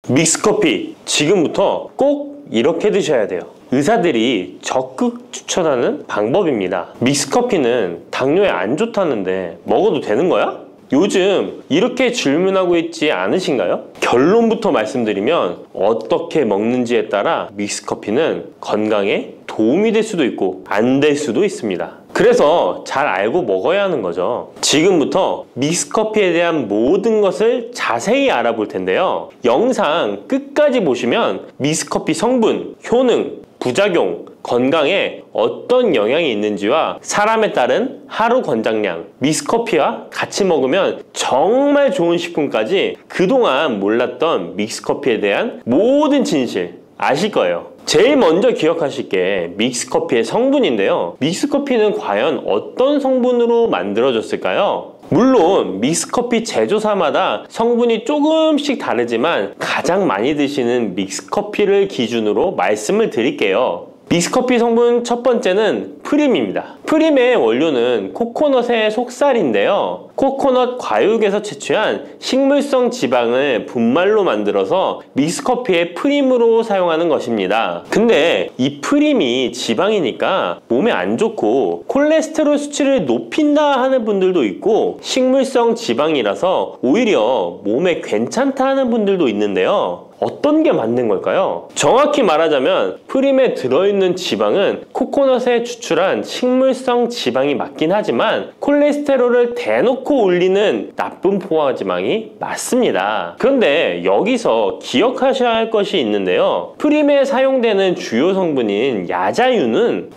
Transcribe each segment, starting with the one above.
믹스커피 지금부터 꼭 이렇게 드셔야 돼요. 의사들이 적극 추천하는 방법입니다. 믹스커피는 당뇨에 안 좋다는데 먹어도 되는 거야? 요즘 이렇게 질문하고 있지 않으신가요? 결론부터 말씀드리면 어떻게 먹는지에 따라 믹스커피는 건강에 도움이 될 수도 있고 안 될 수도 있습니다. 그래서 잘 알고 먹어야 하는 거죠. 지금부터 믹스커피에 대한 모든 것을 자세히 알아볼 텐데요. 영상 끝까지 보시면 믹스커피 성분, 효능, 부작용, 건강에 어떤 영향이 있는지와 사람에 따른 하루 권장량, 믹스커피와 같이 먹으면 정말 좋은 식품까지 그동안 몰랐던 믹스커피에 대한 모든 진실 아실 거예요. 제일 먼저 기억하실 게 믹스커피의 성분인데요. 믹스커피는 과연 어떤 성분으로 만들어졌을까요? 물론 믹스커피 제조사마다 성분이 조금씩 다르지만 가장 많이 드시는 믹스커피를 기준으로 말씀을 드릴게요. 믹스커피 성분 첫 번째는 프림입니다. 프림의 원료는 코코넛의 속살인데요. 코코넛 과육에서 채취한 식물성 지방을 분말로 만들어서 믹스커피의 프림으로 사용하는 것입니다. 근데 이 프림이 지방이니까 몸에 안 좋고 콜레스테롤 수치를 높인다 하는 분들도 있고, 식물성 지방이라서 오히려 몸에 괜찮다 하는 분들도 있는데요. 어떤 게 맞는 걸까요? 정확히 말하자면 프림에 들어있는 지방은 코코넛에 추출한 식물성 지방이 맞긴 하지만 콜레스테롤을 대놓고 올리는 나쁜 포화지방이 맞습니다. 그런데 여기서 기억하셔야 할 것이 있는데요. 프림에 사용되는 주요 성분인 야자유는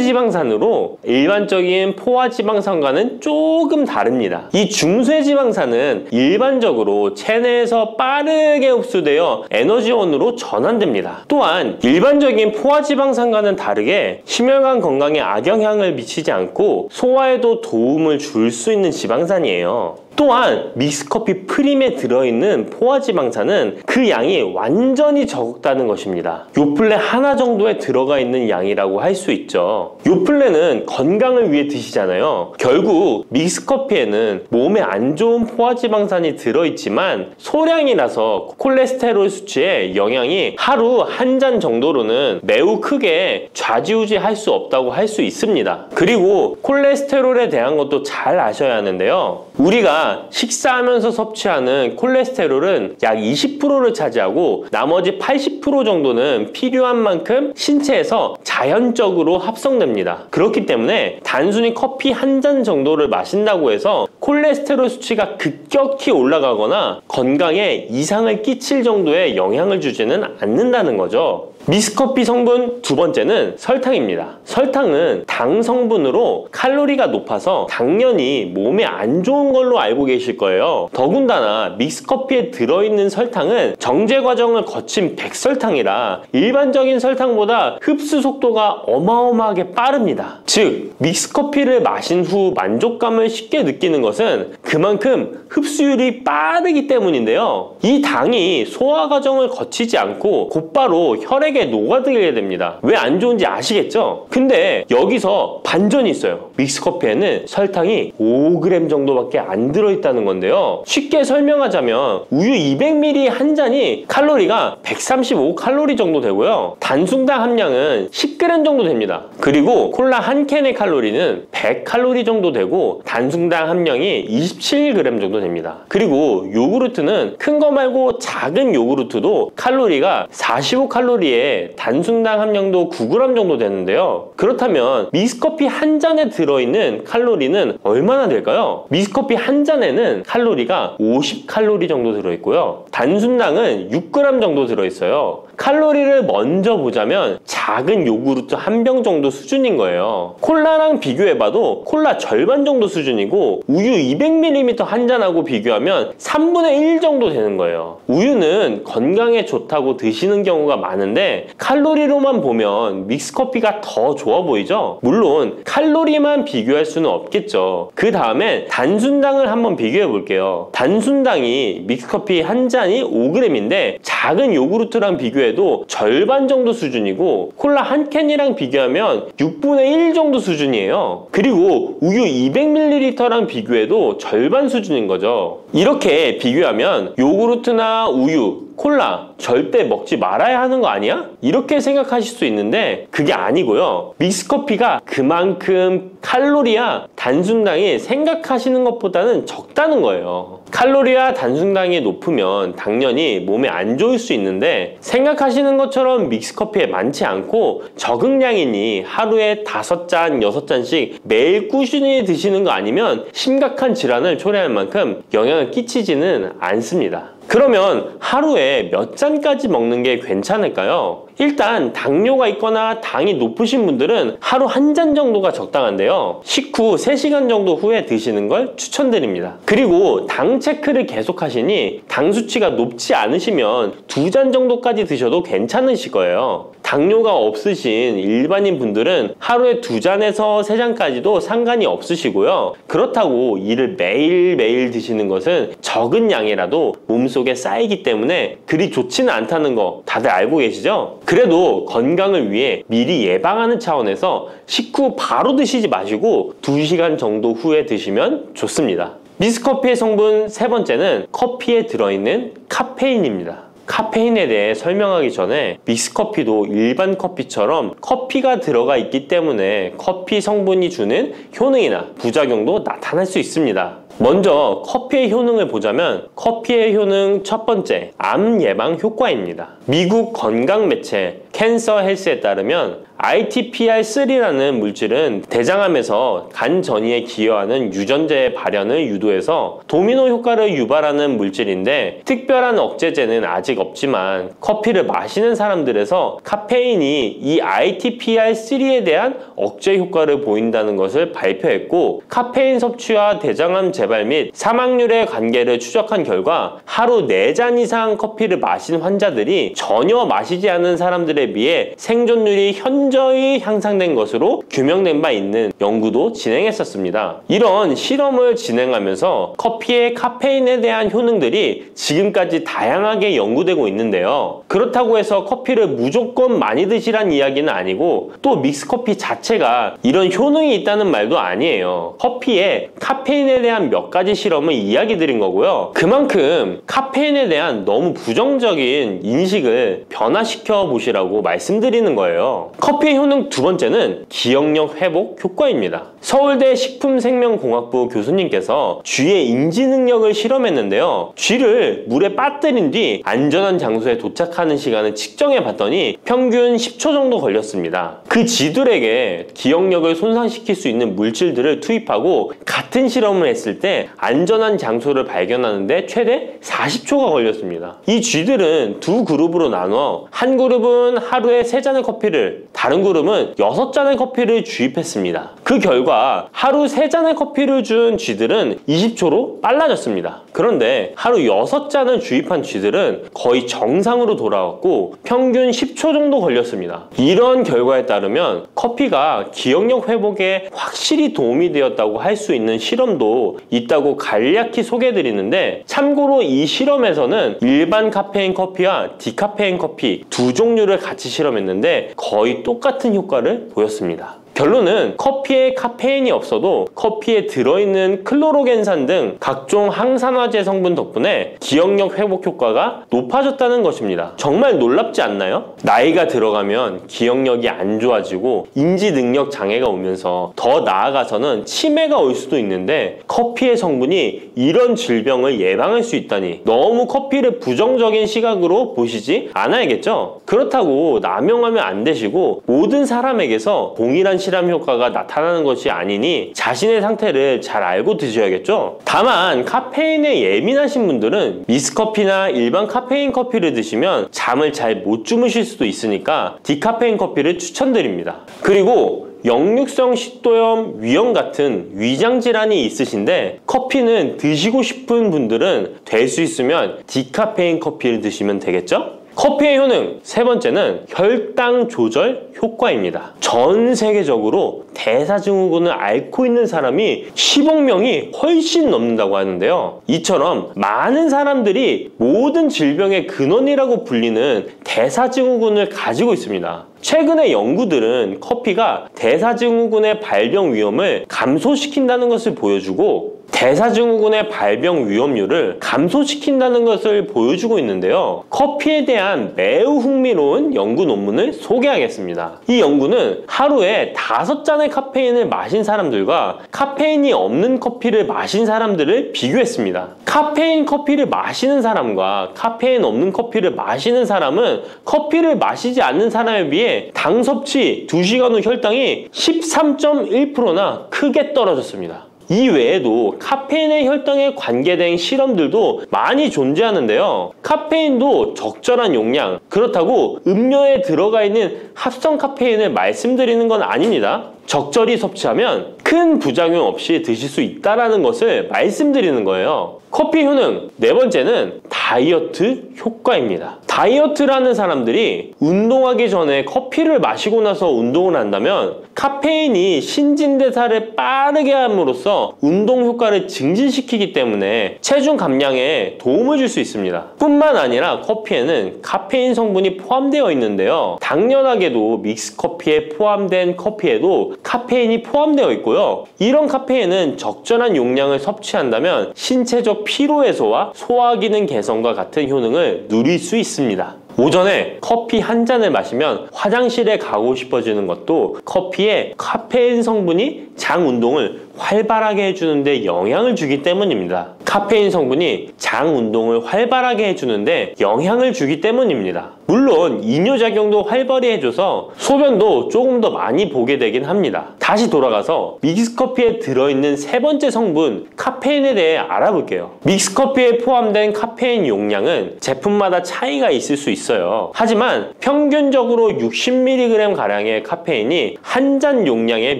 중세지방산으로 일반적인 포화지방산과는 조금 다릅니다. 이 중세지방산은 일반적으로 체내에서 빠르게 흡수되어 에너지원으로 전환됩니다. 또한 일반적인 포화지방산과는 다르게 심혈관 건강에 악영향을 미치지 않고 소화에도 도움을 줄 수 있는 지방산이에요. 또한 믹스커피 프림에 들어있는 포화지방산은 그 양이 완전히 적다는 것입니다. 요플레 하나 정도에 들어가 있는 양이라고 할 수 있죠. 요플레는 건강을 위해 드시잖아요. 결국 믹스커피에는 몸에 안 좋은 포화지방산이 들어있지만 소량이라서 콜레스테롤 수치에 영향이 하루 한 잔 정도로는 매우 크게 좌지우지할 수 없다고 할 수 있습니다. 그리고 콜레스테롤에 대한 것도 잘 아셔야 하는데요. 우리가 식사하면서 섭취하는 콜레스테롤은 약 20%를 차지하고 나머지 80% 정도는 필요한 만큼 신체에서 자연적으로 합성됩니다. 그렇기 때문에 단순히 커피 한 잔 정도를 마신다고 해서 콜레스테롤 수치가 급격히 올라가거나 건강에 이상을 끼칠 정도의 영향을 주지는 않는다는 거죠. 믹스커피 성분 두 번째는 설탕입니다. 설탕은 당 성분으로 칼로리가 높아서 당연히 몸에 안 좋은 걸로 알고 계실 거예요. 더군다나 믹스커피에 들어있는 설탕은 정제 과정을 거친 백설탕이라 일반적인 설탕보다 흡수 속도가 어마어마하게 빠릅니다. 즉 믹스커피를 마신 후 만족감을 쉽게 느끼는 것은 그만큼 흡수율이 빠르기 때문인데요. 이 당이 소화 과정을 거치지 않고 곧바로 혈액에 녹아들게 됩니다. 왜 안 좋은지 아시겠죠? 근데 여기서 반전이 있어요. 믹스커피에는 설탕이 5g 정도밖에 안 들어있다는 건데요. 쉽게 설명하자면 우유 200ml 한 잔이 칼로리가 135칼로리 정도 되고요. 단순당 함량은 10g 정도 됩니다. 그리고 콜라 한 캔의 칼로리는 100칼로리 정도 되고 단순당 함량이 27g 정도 됩니다. 그리고 요구르트는 큰 거 말고 작은 요구르트도 칼로리가 45칼로리에 단순당 함량도 9g 정도 되는데요. 그렇다면 믹스커피 한 잔에 들어있는 칼로리는 얼마나 될까요? 믹스커피 한 잔에는 칼로리가 50칼로리 정도 들어있고요. 단순당은 6g 정도 들어있어요. 칼로리를 먼저 보자면 작은 요구르트 한 병 정도 수준인 거예요. 콜라랑 비교해봐도 콜라 절반 정도 수준이고 우유 200ml 한 잔하고 비교하면 3분의 1 정도 되는 거예요. 우유는 건강에 좋다고 드시는 경우가 많은데 칼로리로만 보면 믹스커피가 더 좋아 보이죠? 물론 칼로리만 비교할 수는 없겠죠. 그 다음에 단순당을 한번 비교해 볼게요. 단순당이 믹스커피 한 잔이 5g인데 작은 요구르트랑 비교해도 절반 정도 수준이고 콜라 한 캔이랑 비교하면 6분의 1 정도 수준이에요. 그리고 우유 200ml랑 비교해도 절반 수준인 거죠. 이렇게 비교하면 요구르트나 우유 콜라 절대 먹지 말아야 하는 거 아니야? 이렇게 생각하실 수 있는데 그게 아니고요. 믹스커피가 그만큼 칼로리와 단순당이 생각하시는 것보다는 적다는 거예요. 칼로리와 단순당이 높으면 당연히 몸에 안 좋을 수 있는데 생각하시는 것처럼 믹스커피에 많지 않고 적응량이니 하루에 5잔, 6잔씩 매일 꾸준히 드시는 거 아니면 심각한 질환을 초래할 만큼 영향을 끼치지는 않습니다. 그러면 하루에 몇 잔까지 먹는 게 괜찮을까요? 일단 당뇨가 있거나 당이 높으신 분들은 하루 1잔 정도가 적당한데요. 식후 3시간 정도 후에 드시는 걸 추천드립니다. 그리고 당 체크를 계속 하시니 당 수치가 높지 않으시면 2잔 정도까지 드셔도 괜찮으실 거예요. 당뇨가 없으신 일반인 분들은 하루에 2잔에서 3잔까지도 상관이 없으시고요. 그렇다고 이를 매일매일 드시는 것은 적은 양이라도 몸속에 쌓이기 때문에 그리 좋지는 않다는 거 다들 알고 계시죠? 그래도 건강을 위해 미리 예방하는 차원에서 식후 바로 드시지 마시고 2시간 정도 후에 드시면 좋습니다. 믹스커피의 성분 3번째는 커피에 들어있는 카페인입니다. 카페인에 대해 설명하기 전에 믹스커피도 일반 커피처럼 커피가 들어가 있기 때문에 커피 성분이 주는 효능이나 부작용도 나타날 수 있습니다. 먼저 커피의 효능을 보자면 커피의 효능 첫 번째, 암 예방 효과입니다. 미국 건강 매체 캔서 헬스에 따르면 ITPR3라는 물질은 대장암에서 간 전이에 기여하는 유전자의 발현을 유도해서 도미노 효과를 유발하는 물질인데 특별한 억제제는 아직 없지만 커피를 마시는 사람들에서 카페인이 이 ITPR3에 대한 억제 효과를 보인다는 것을 발표했고 카페인 섭취와 대장암 재발 및 사망률의 관계를 추적한 결과 하루 4잔 이상 커피를 마신 환자들이 전혀 마시지 않은 사람들에 비해 생존율이 현저히 향상된 것으로 규명된 바 있는 연구도 진행했었습니다. 이런 실험을 진행하면서 커피의 카페인에 대한 효능들이 지금까지 다양하게 연구되고 있는데요. 그렇다고 해서 커피를 무조건 많이 드시란 이야기는 아니고 또 믹스커피 자체가 이런 효능이 있다는 말도 아니에요. 커피에 카페인에 대한 몇 가지 실험을 이야기 드린 거고요. 그만큼 카페인에 대한 너무 부정적인 인식을 변화시켜 보시라고 말씀드리는 거예요. 커피의 효능 두 번째는 기억력 회복 효과입니다. 서울대 식품생명공학부 교수님께서 쥐의 인지 능력을 실험했는데요. 쥐를 물에 빠뜨린 뒤 안전한 장소에 도착하는 시간을 측정해 봤더니 평균 10초 정도 걸렸습니다. 그 쥐들에게 기억력을 손상시킬 수 있는 물질들을 투입하고 같은 실험을 했을 때 안전한 장소를 발견하는데 최대 40초가 걸렸습니다. 이 쥐들은 두 그룹으로 나눠 한 그룹은 하루에 3잔의 커피를, 다른 그룹은 6잔의 커피를 주입했습니다. 그 결과 하루 3잔의 커피를 준 쥐들은 20초로 빨라졌습니다. 그런데 하루 6잔을 주입한 쥐들은 거의 정상으로 돌아왔고 평균 10초 정도 걸렸습니다. 이런 결과에 따르면 커피가 기억력 회복에 확실히 도움이 되었다고 할 수 있는 실험도 있다고 간략히 소개해드리는데 참고로 이 실험에서는 일반 카페인 커피와 디카페인 커피 두 종류를 같이 실험했는데 거의 똑같은 효과를 보였습니다. 결론은 커피에 카페인이 없어도 커피에 들어있는 클로로겐산 등 각종 항산화제 성분 덕분에 기억력 회복 효과가 높아졌다는 것입니다. 정말 놀랍지 않나요? 나이가 들어가면 기억력이 안 좋아지고 인지 능력 장애가 오면서 더 나아가서는 치매가 올 수도 있는데 커피의 성분이 이런 질병을 예방할 수 있다니 너무 커피를 부정적인 시각으로 보시지 않아야겠죠? 그렇다고 남용하면 안 되시고 모든 사람에게서 동일한 실험 효과가 나타나는 것이 아니니 자신의 상태를 잘 알고 드셔야겠죠? 다만 카페인에 예민하신 분들은 믹스커피나 일반 카페인 커피를 드시면 잠을 잘 못 주무실 수도 있으니까 디카페인 커피를 추천드립니다. 그리고 역류성 식도염, 위염 같은 위장 질환이 있으신데 커피는 드시고 싶은 분들은 될 수 있으면 디카페인 커피를 드시면 되겠죠? 커피의 효능 세 번째는 혈당 조절 효과입니다. 전 세계적으로 대사증후군을 앓고 있는 사람이 10억 명이 훨씬 넘는다고 하는데요. 이처럼 많은 사람들이 모든 질병의 근원이라고 불리는 대사증후군을 가지고 있습니다. 최근의 연구들은 커피가 대사증후군의 발병 위험을 감소시킨다는 것을 보여주고 대사증후군의 발병 위험률을 감소시킨다는 것을 보여주고 있는데요. 커피에 대한 매우 흥미로운 연구 논문을 소개하겠습니다. 이 연구는 하루에 5잔의 카페인을 마신 사람들과 카페인이 없는 커피를 마신 사람들을 비교했습니다. 카페인 커피를 마시는 사람과 카페인 없는 커피를 마시는 사람은 커피를 마시지 않는 사람에 비해 당 섭취 2시간 후 혈당이 13.1%나 크게 떨어졌습니다. 이 외에도 카페인의 혈당에 관계된 실험들도 많이 존재하는데요. 카페인도 적절한 용량, 그렇다고 음료에 들어가 있는 합성 카페인을 말씀드리는 건 아닙니다. 적절히 섭취하면 큰 부작용 없이 드실 수 있다는 것을 말씀드리는 거예요. 커피 효능, 네 번째는 다이어트 효과입니다. 다이어트라는 사람들이 운동하기 전에 커피를 마시고 나서 운동을 한다면 카페인이 신진대사를 빠르게 함으로써 운동 효과를 증진시키기 때문에 체중 감량에 도움을 줄 수 있습니다. 뿐만 아니라 커피에는 카페인 성분이 포함되어 있는데요. 당연하게도 믹스커피에 포함된 커피에도 카페인이 포함되어 있고요. 이런 카페인은 적절한 용량을 섭취한다면 신체적 피로 해소와 소화기능 개선과 같은 효능을 누릴 수 있습니다. 오전에 커피 한 잔을 마시면 화장실에 가고 싶어지는 것도 커피에 카페인 성분이 장 운동을 활발하게 해주는데 영향을 주기 때문입니다. 카페인 성분이 장 운동을 활발하게 해주는데 영향을 주기 때문입니다. 물론 이뇨작용도 활발히 해줘서 소변도 조금 더 많이 보게 되긴 합니다. 다시 돌아가서 믹스커피에 들어있는 세 번째 성분 카페인에 대해 알아볼게요. 믹스커피에 포함된 카페인 용량은 제품마다 차이가 있을 수 있어요. 하지만 평균적으로 60mg 가량의 카페인이 한 잔 용량의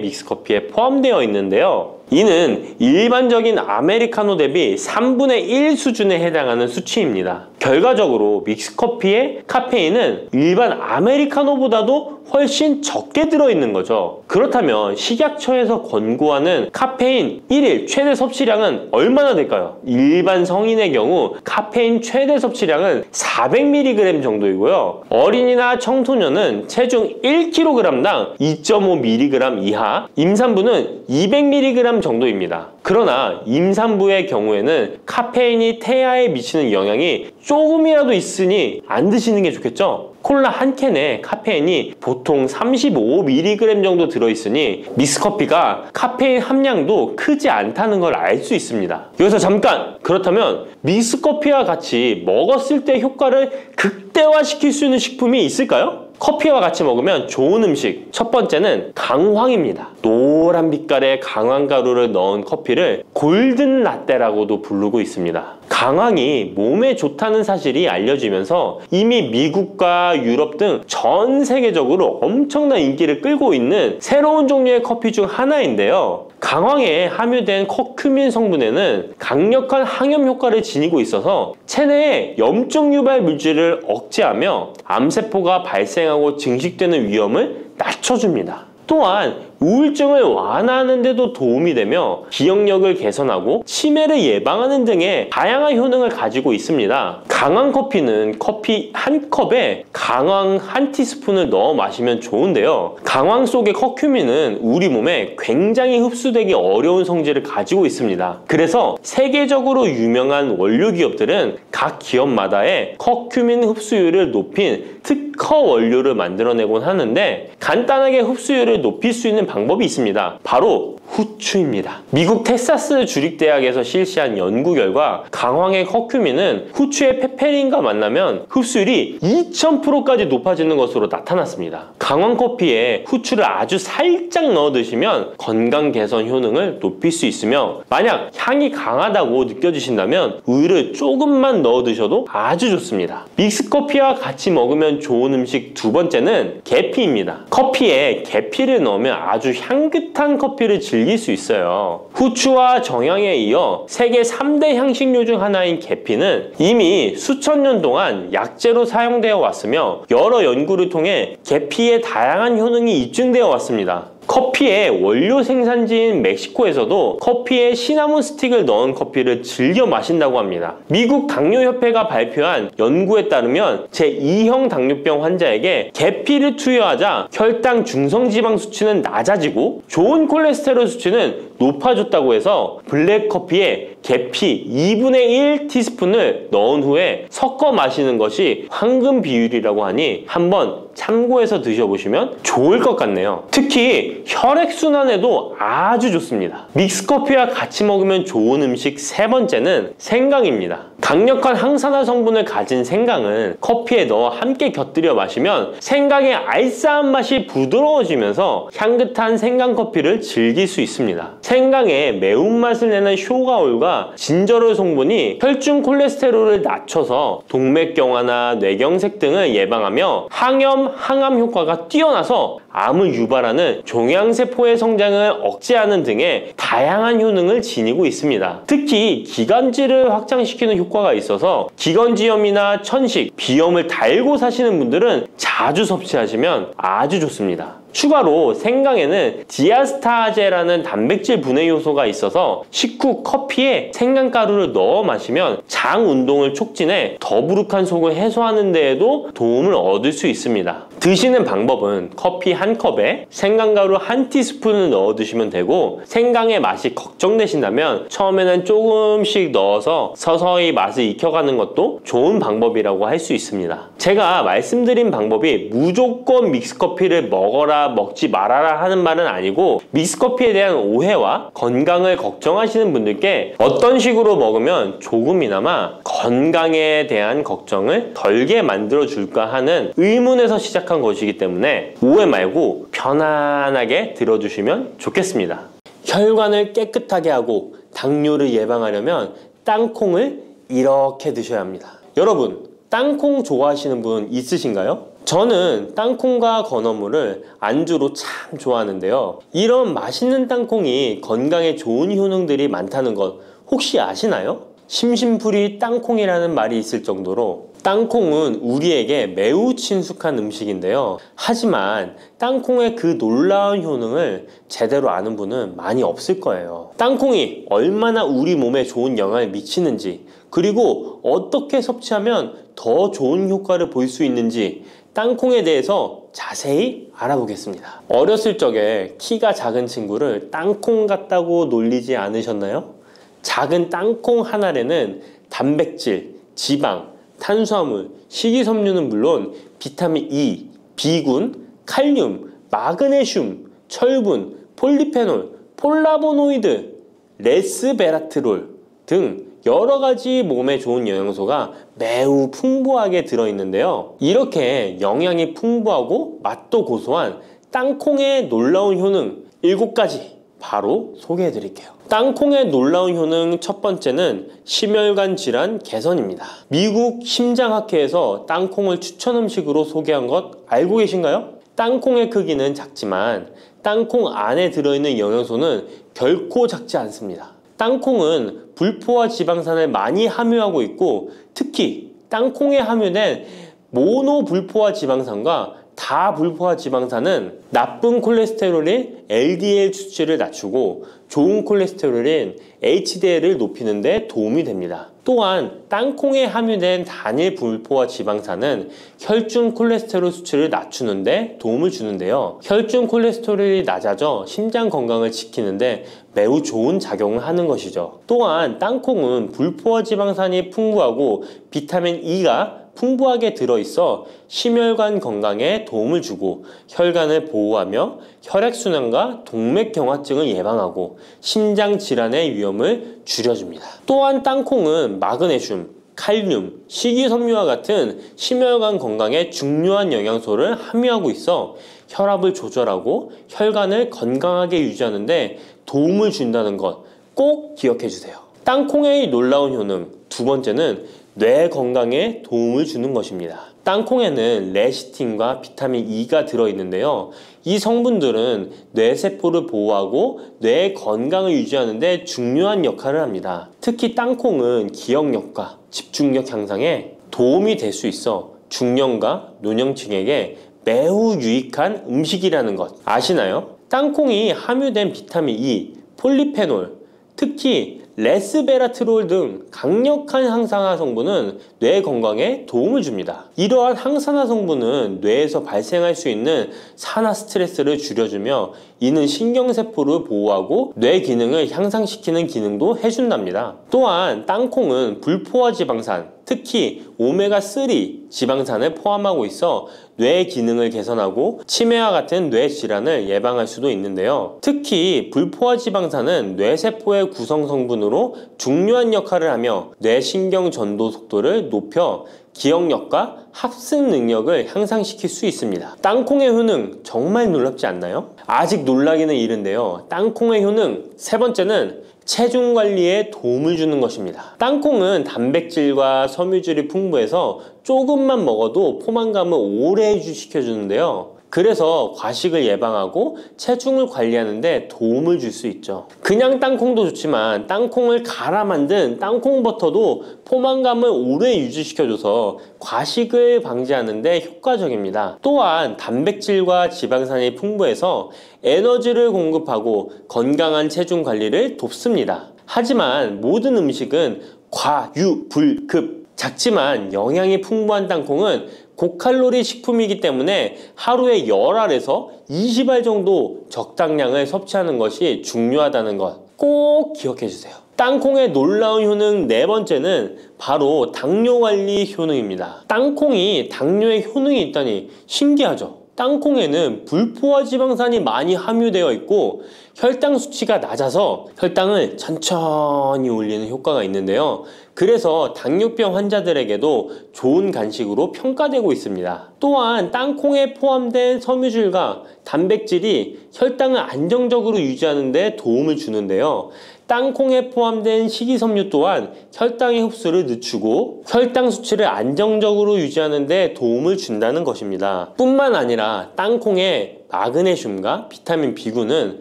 믹스커피에 포함되어 있는데요. 이는 일반적인 아메리카노 대비 3분의 1 수준에 해당하는 수치입니다. 결과적으로 믹스커피의 카페인은 일반 아메리카노보다도 훨씬 적게 들어있는 거죠. 그렇다면 식약처에서 권고하는 카페인 1일 최대 섭취량은 얼마나 될까요? 일반 성인의 경우 카페인 최대 섭취량은 400mg 정도이고요. 어린이나 청소년은 체중 1kg당 2.5mg 이하, 임산부는 200mg 정도입니다. 그러나 임산부의 경우에는 카페인이 태아에 미치는 영향이 조금이라도 있으니 안 드시는 게 좋겠죠? 콜라 한 캔에 카페인이 보통 35mg 정도 들어있으니 믹스커피가 카페인 함량도 크지 않다는 걸 알 수 있습니다. 여기서 잠깐! 그렇다면 믹스커피와 같이 먹었을 때 효과를 극대화시킬 수 있는 식품이 있을까요? 커피와 같이 먹으면 좋은 음식, 첫 번째는 강황입니다. 노란 빛깔의 강황가루를 넣은 커피를 골든 라떼라고도 부르고 있습니다. 강황이 몸에 좋다는 사실이 알려지면서 이미 미국과 유럽 등 전 세계적으로 엄청난 인기를 끌고 있는 새로운 종류의 커피 중 하나인데요. 강황에 함유된 커큐민 성분에는 강력한 항염 효과를 지니고 있어서 체내의 염증 유발 물질을 억제하며 암세포가 발생하고 증식되는 위험을 낮춰줍니다. 또한 우울증을 완화하는 데도 도움이 되며 기억력을 개선하고 치매를 예방하는 등의 다양한 효능을 가지고 있습니다. 강황 커피는 커피 한 컵에 강황 한 티스푼을 넣어 마시면 좋은데요. 강황 속의 커큐민은 우리 몸에 굉장히 흡수되기 어려운 성질을 가지고 있습니다. 그래서 세계적으로 유명한 원료 기업들은 각 기업마다의 커큐민 흡수율을 높인 특허 원료를 만들어내곤 하는데 간단하게 흡수율을 높일 수 있는 방법이 있습니다. 바로 후추입니다. 미국 텍사스 주립대학에서 실시한 연구 결과 강황의 커큐민은 후추의 페페린과 만나면 흡수율이 2000%까지 높아지는 것으로 나타났습니다. 강황 커피에 후추를 아주 살짝 넣어 드시면 건강 개선 효능을 높일 수 있으며 만약 향이 강하다고 느껴지신다면 우유를 조금만 넣어 드셔도 아주 좋습니다. 믹스커피와 같이 먹으면 좋은 음식 두 번째는 계피입니다. 커피에 계피를 넣으면 아주 향긋한 커피를 즐길 수 있어요. 후추와 정향에 이어 세계 3대 향신료 중 하나인 계피는 이미 수천 년 동안 약재로 사용되어 왔으며 여러 연구를 통해 계피의 다양한 효능이 입증되어 왔습니다. 커피의 원료 생산지인 멕시코에서도 커피에 시나몬 스틱을 넣은 커피를 즐겨 마신다고 합니다. 미국 당뇨협회가 발표한 연구에 따르면 제2형 당뇨병 환자에게 계피를 투여하자 혈당 중성지방 수치는 낮아지고 좋은 콜레스테롤 수치는 높아졌다고 해서 블랙커피에 계피 2분의 1 티스푼을 넣은 후에 섞어 마시는 것이 황금 비율이라고 하니 한번 참고해서 드셔보시면 좋을 것 같네요. 특히 혈액순환에도 아주 좋습니다. 믹스커피와 같이 먹으면 좋은 음식 세 번째는 생강입니다. 강력한 항산화 성분을 가진 생강은 커피에 넣어 함께 곁들여 마시면 생강의 알싸한 맛이 부드러워지면서 향긋한 생강커피를 즐길 수 있습니다. 생강의 매운맛을 내는 쇼가올과 진저롤 성분이 혈중 콜레스테롤을 낮춰서 동맥경화나 뇌경색 등을 예방하며 항염, 항암 효과가 뛰어나서 암을 유발하는 종양세포의 성장을 억제하는 등의 다양한 효능을 지니고 있습니다. 특히 기관지를 확장시키는 효과가 있어서 기관지염이나 천식, 비염을 달고 사시는 분들은 자주 섭취하시면 아주 좋습니다. 추가로 생강에는 디아스타제라는 단백질 분해 요소가 있어서 식후 커피에 생강가루를 넣어 마시면 장 운동을 촉진해 더부룩한 속을 해소하는 데에도 도움을 얻을 수 있습니다. 드시는 방법은 커피 한 컵에 생강가루 한 티스푼을 넣어 드시면 되고, 생강의 맛이 걱정되신다면 처음에는 조금씩 넣어서 서서히 맛을 익혀가는 것도 좋은 방법이라고 할 수 있습니다. 제가 말씀드린 방법이 무조건 믹스커피를 먹어라 먹지 말아라 하는 말은 아니고, 믹스커피에 대한 오해와 건강을 걱정하시는 분들께 어떤 식으로 먹으면 조금이나마 건강에 대한 걱정을 덜게 만들어 줄까 하는 의문에서 시작한 것이기 때문에 오해 말고 편안하게 들어주시면 좋겠습니다. 혈관을 깨끗하게 하고 당뇨를 예방하려면 땅콩을 이렇게 드셔야 합니다. 여러분, 땅콩 좋아하시는 분 있으신가요? 저는 땅콩과 건어물을 안주로 참 좋아하는데요. 이런 맛있는 땅콩이 건강에 좋은 효능들이 많다는 것 혹시 아시나요? 심심풀이 땅콩이라는 말이 있을 정도로 땅콩은 우리에게 매우 친숙한 음식인데요. 하지만 땅콩의 그 놀라운 효능을 제대로 아는 분은 많이 없을 거예요. 땅콩이 얼마나 우리 몸에 좋은 영향을 미치는지, 그리고 어떻게 섭취하면 더 좋은 효과를 볼 수 있는지 땅콩에 대해서 자세히 알아보겠습니다. 어렸을 적에 키가 작은 친구를 땅콩 같다고 놀리지 않으셨나요? 작은 땅콩 한 알에는 단백질, 지방, 탄수화물, 식이섬유는 물론 비타민 E, B군, 칼륨, 마그네슘, 철분, 폴리페놀, 폴라보노이드, 레스베라트롤 등 여러가지 몸에 좋은 영양소가 매우 풍부하게 들어있는데요. 이렇게 영양이 풍부하고 맛도 고소한 땅콩의 놀라운 효능 7가지 바로 소개해 드릴게요. 땅콩의 놀라운 효능 첫 번째는 심혈관 질환 개선입니다. 미국 심장학회에서 땅콩을 추천 음식으로 소개한 것 알고 계신가요? 땅콩의 크기는 작지만 땅콩 안에 들어있는 영양소는 결코 작지 않습니다. 땅콩은 불포화 지방산을 많이 함유하고 있고, 특히 땅콩에 함유된 모노불포화 지방산과 다불포화 지방산은 나쁜 콜레스테롤인 LDL 수치를 낮추고 좋은 콜레스테롤인 HDL을 높이는 데 도움이 됩니다. 또한 땅콩에 함유된 단일 불포화 지방산은 혈중 콜레스테롤 수치를 낮추는 데 도움을 주는데요. 혈중 콜레스테롤이 낮아져 심장 건강을 지키는데 매우 좋은 작용을 하는 것이죠. 또한 땅콩은 불포화 지방산이 풍부하고 비타민 E가 풍부하게 들어있어 심혈관 건강에 도움을 주고 혈관을 보호하며 혈액순환과 동맥경화증을 예방하고 심장 질환의 위험을 줄여줍니다. 또한 땅콩은 마그네슘, 칼륨, 식이섬유와 같은 심혈관 건강에 중요한 영양소를 함유하고 있어 혈압을 조절하고 혈관을 건강하게 유지하는 데 도움을 준다는 것 꼭 기억해 주세요. 땅콩의 놀라운 효능 두 번째는 뇌 건강에 도움을 주는 것입니다. 땅콩에는 레시틴과 비타민 E가 들어있는데요. 이 성분들은 뇌세포를 보호하고 뇌 건강을 유지하는 데 중요한 역할을 합니다. 특히 땅콩은 기억력과 집중력 향상에 도움이 될 수 있어 중년과 노년층에게 매우 유익한 음식이라는 것 아시나요? 땅콩이 함유된 비타민 E, 폴리페놀, 특히 레스베라트롤 등 강력한 항산화 성분은 뇌 건강에 도움을 줍니다. 이러한 항산화 성분은 뇌에서 발생할 수 있는 산화 스트레스를 줄여주며 이는 신경세포를 보호하고 뇌 기능을 향상시키는 기능도 해준답니다. 또한 땅콩은 불포화 지방산, 특히 오메가3 지방산을 포함하고 있어 뇌 기능을 개선하고 치매와 같은 뇌 질환을 예방할 수도 있는데요. 특히 불포화 지방산은 뇌세포의 구성 성분으로 중요한 역할을 하며 뇌신경 전도 속도를 높여 기억력과 합승 능력을 향상시킬 수 있습니다. 땅콩의 효능 정말 놀랍지 않나요? 아직 놀라기는 이른데요. 땅콩의 효능 세 번째는 체중 관리에 도움을 주는 것입니다. 땅콩은 단백질과 섬유질이 풍부해서 조금만 먹어도 포만감을 오래 유지시켜주는데요. 그래서 과식을 예방하고 체중을 관리하는 데 도움을 줄 수 있죠. 그냥 땅콩도 좋지만 땅콩을 갈아 만든 땅콩버터도 포만감을 오래 유지시켜줘서 과식을 방지하는 데 효과적입니다. 또한 단백질과 지방산이 풍부해서 에너지를 공급하고 건강한 체중 관리를 돕습니다. 하지만 모든 음식은 과유불급, 작지만 영양이 풍부한 땅콩은 고칼로리 식품이기 때문에 하루에 10알에서 20알 정도 적당량을 섭취하는 것이 중요하다는 것 꼭 기억해 주세요. 땅콩의 놀라운 효능 네 번째는 바로 당뇨 관리 효능입니다. 땅콩이 당뇨에 효능이 있다니 신기하죠? 땅콩에는 불포화 지방산이 많이 함유되어 있고 혈당 수치가 낮아서 혈당을 천천히 올리는 효과가 있는데요. 그래서 당뇨병 환자들에게도 좋은 간식으로 평가되고 있습니다. 또한 땅콩에 포함된 섬유질과 단백질이 혈당을 안정적으로 유지하는 데 도움을 주는데요. 땅콩에 포함된 식이섬유 또한 혈당의 흡수를 늦추고 혈당 수치를 안정적으로 유지하는 데 도움을 준다는 것입니다. 뿐만 아니라 땅콩의 마그네슘과 비타민 B9는